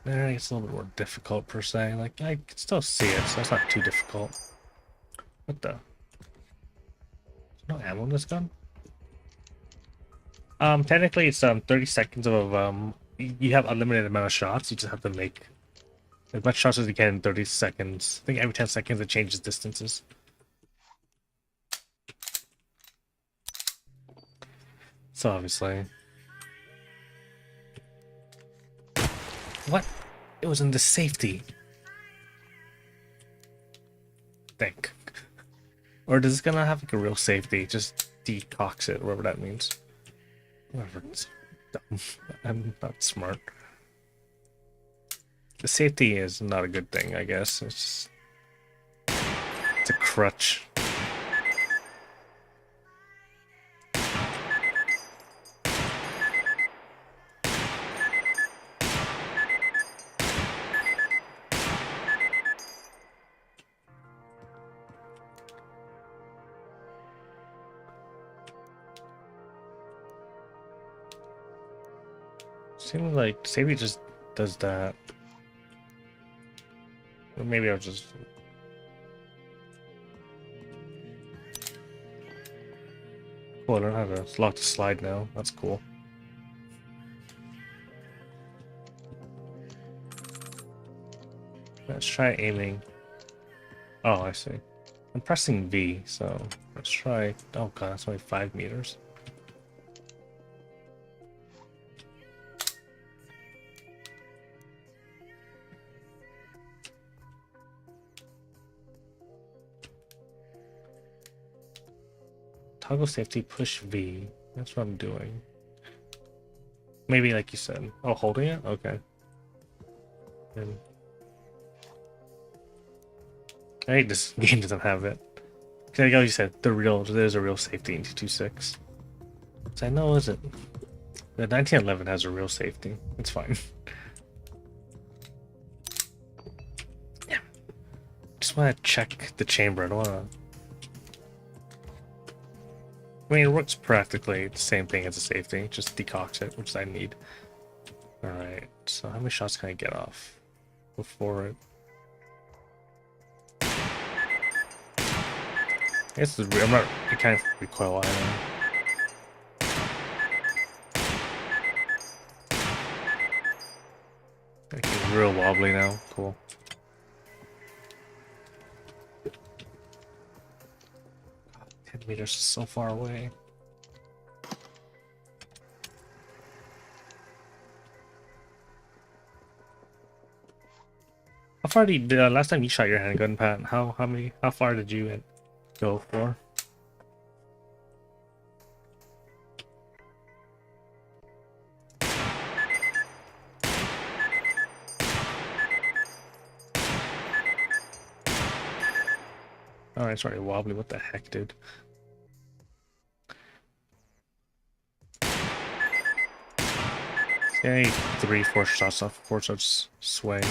there it's a little bit more difficult per se. Like I can still see it, so it's not too difficult. What the? There's no ammo in this gun? Technically it's 30 seconds of you have unlimited amount of shots, you just have to make as much shots as you can in 30 seconds. I think every 10 seconds it changes distances. So obviously. What? It was in the safety. Think. Or does this gonna have like a real safety? Just decocks it, whatever that means. Whatever. It's dumb. I'm not smart. The safety is not a good thing, I guess. It's a crutch. Seems like safety just does that. Or maybe I'll just... Cool, I learned how to lock the slide now. That's cool. Let's try aiming. Oh, I see. I'm pressing V, so let's try... Oh god, that's only 5 meters. Toggle safety, push V. That's what I'm doing. Maybe like you said. Oh, holding it? Okay. And I think this game doesn't have it. Like you said, there's a real safety in 226. So I know is it? The 1911 has a real safety. It's fine. Yeah. Just want to check the chamber. I don't want to. I mean, it works practically the same thing as a safety. Just decocks it, which I need. All right. So how many shots can I get off before it? I guess I'm not. It kind of recoil either. Okay, real wobbly now. Cool. God, 10 meters is so far away. How far did you, last time you shot your handgun, Pat? How far did you go for? Oh, it's already wobbly. What the heck, dude? See, I need 3-4 shots off before it starts swaying.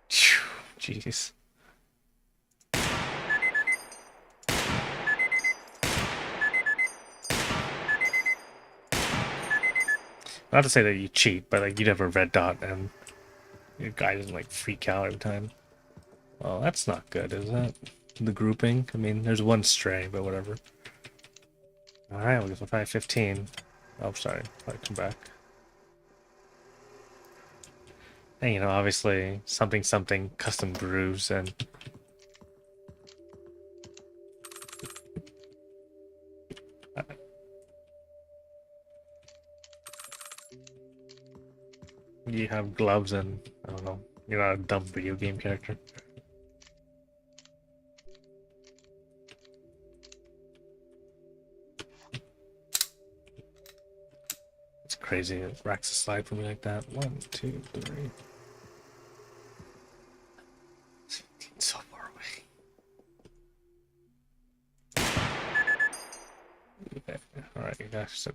Phew, jeez. Not to say that you cheat, but like you'd have a red dot and your guy doesn't like freak out every time. Oh, that's not good, is that? The grouping? I mean, there's one stray, but whatever. Alright, we'll go for 515. Oh, sorry. I'll come back. And, you know, obviously, something custom grooves and... You have gloves and, I don't know, you're not a dumb video game character. It's crazy, it racks a slide for me like that. 1, 2, 3. 17, so far away. Okay. Alright, you guys said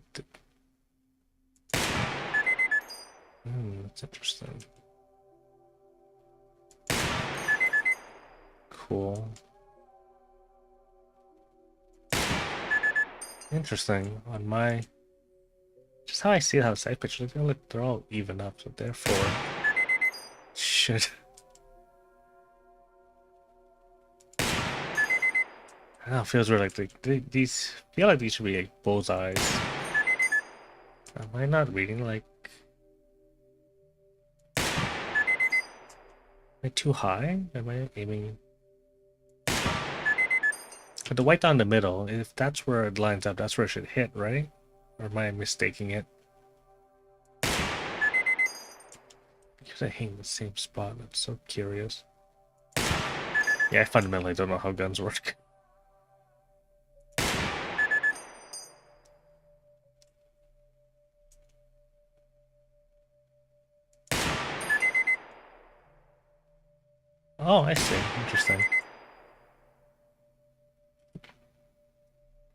that's interesting. Cool. Interesting. On my... Just how I see it, how side pictures, I feel like they're all even up, so therefore... Shit. I don't know, it feels weird, like, these... feel like these should be, like, bullseyes. Am I not reading, like... Am I too high? Am I aiming... But the white down the middle, if that's where it lines up, that's where it should hit, right? Or am I mistaking it? Because I hang the same spot, I'm so curious. Yeah, I fundamentally don't know how guns work. Oh, I see. Interesting.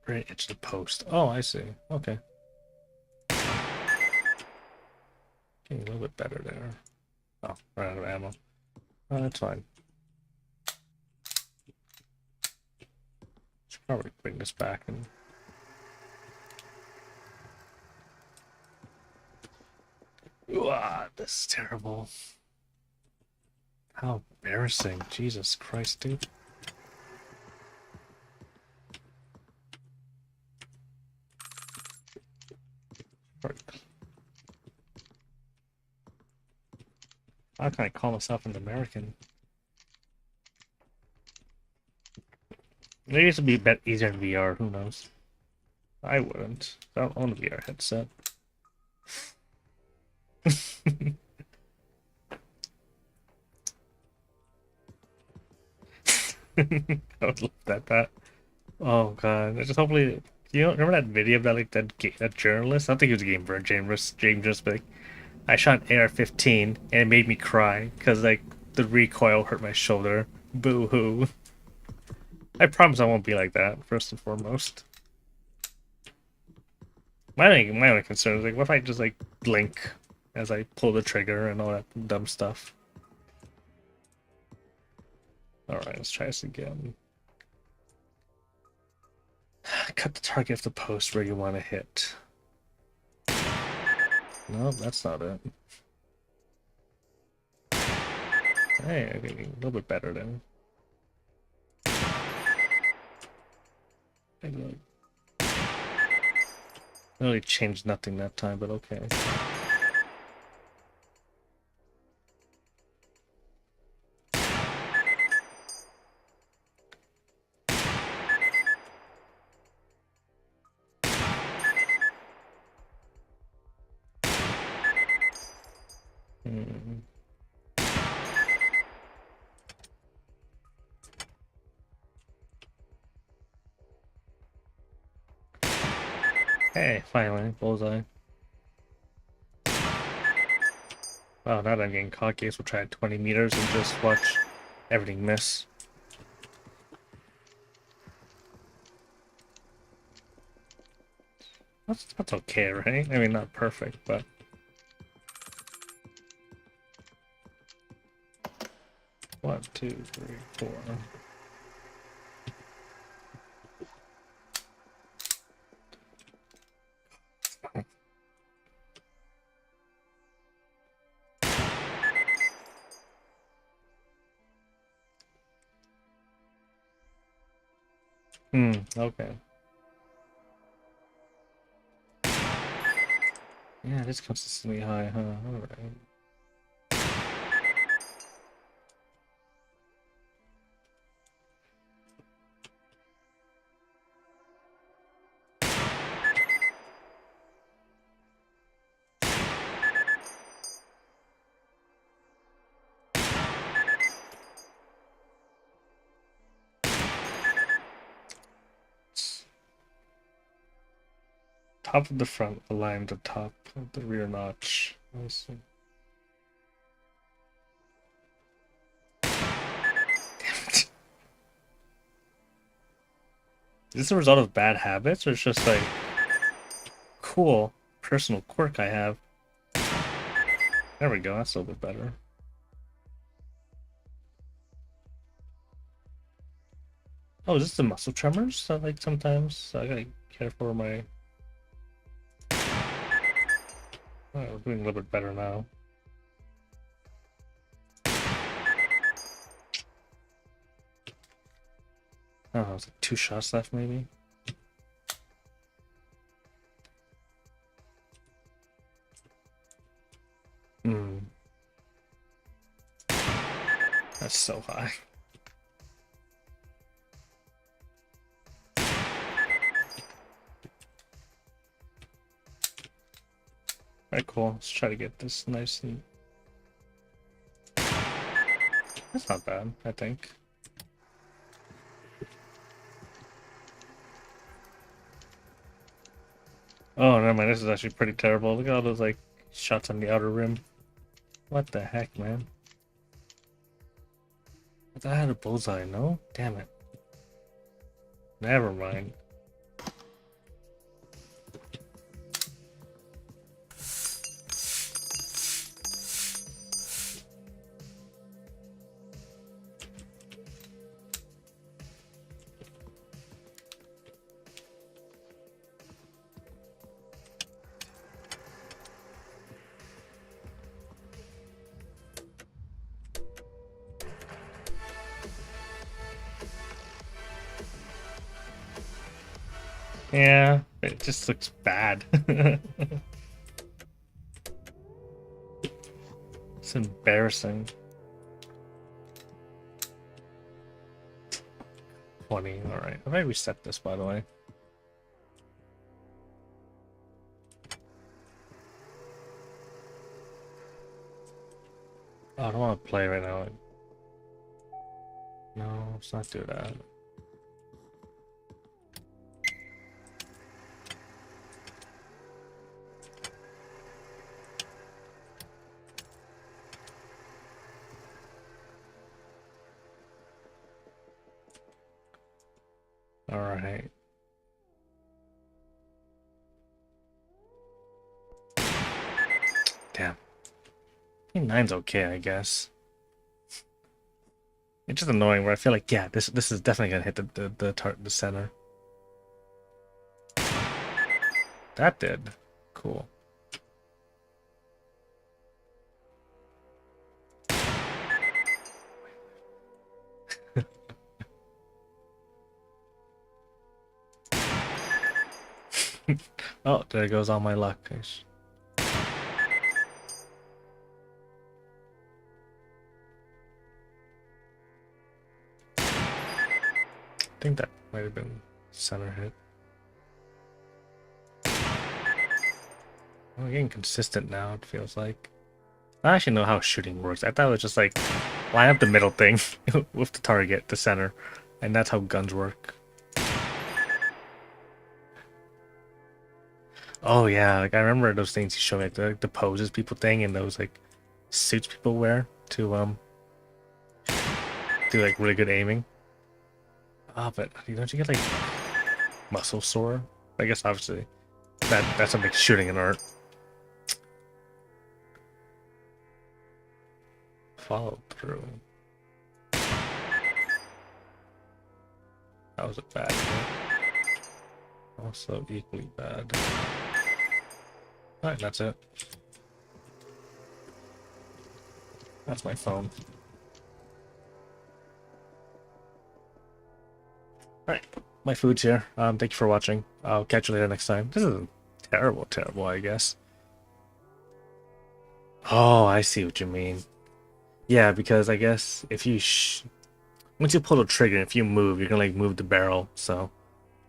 Right edge of the post. Oh, I see. Okay. Getting a little bit better there. Oh, ran out of ammo. Oh, that's fine. Should probably bring this back and... Wow, this is terrible. How embarrassing. Jesus Christ, dude. How can I call myself an American? Maybe this would be a bit easier in VR, who knows? I wouldn't. I don't own a VR headset. I would love that. Oh god. I just hopefully remember that video of that that journalist? I don't think he was a game journalist, but like, I shot an AR-15 and it made me cry because like the recoil hurt my shoulder. Boo hoo. I promise I won't be like that, first and foremost. My only concern is like what if I just like blink as I pull the trigger and all that dumb stuff. Alright, let's try this again. Cut the target of the post where you want to hit. No, that's not it. Hey, I think a little bit better then. Really changed nothing that time, but okay. Hey, finally, bullseye. Wow, now that I'm getting cocky, we'll try at 20 meters and just watch everything miss. That's okay, right? I mean, not perfect, but... One, two, three, four. Okay. Yeah, it is consistently high, huh? Alright. Top of the front, align the top of the rear notch. I see. Damn it. Is this a result of bad habits, or it's just like cool personal quirk I have? There we go, that's a little bit better. Oh, is this the muscle tremors? That like sometimes I gotta care for my. Oh, we're doing a little bit better now. Oh, it's like 2 shots left, maybe. That's so high. Alright, cool. Let's try to get this nice and... That's not bad, I think. Oh, never mind. This is actually pretty terrible. Look at all those, like, shots on the outer rim. What the heck, man? I thought I had a bullseye, no? Damn it. Never mind. Yeah, it just looks bad. It's embarrassing. 20, alright. How about we set this, by the way? Oh, I don't want to play right now. No, let's not do that. Alright. Damn. I think 9's okay, I guess. It's just annoying where I feel like, yeah, this is definitely gonna hit the center. That did. Cool. Oh, there goes all my luck, guys. I think that might have been center hit. We're getting consistent now, it feels like. I actually know how shooting works. I thought it was just like line up the middle thing with the target, the center, and that's how guns work. Oh yeah, like I remember those things you showed me, like the poses people thing and those like suits people wear to do like really good aiming. Ah, but don't you get like muscle sore? I guess obviously that's what makes shooting an art. Follow through. That was a bad hit. Also equally bad. Alright, that's it. That's my phone. Alright, my food's here. Thank you for watching. I'll catch you later next time. This is terrible, I guess. Oh, I see what you mean. Yeah, because I guess if you once you pull the trigger, if you move, you're gonna like move the barrel. So,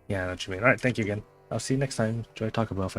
yeah, I know what you mean. Alright, thank you again. I'll see you next time. Enjoy talking about it.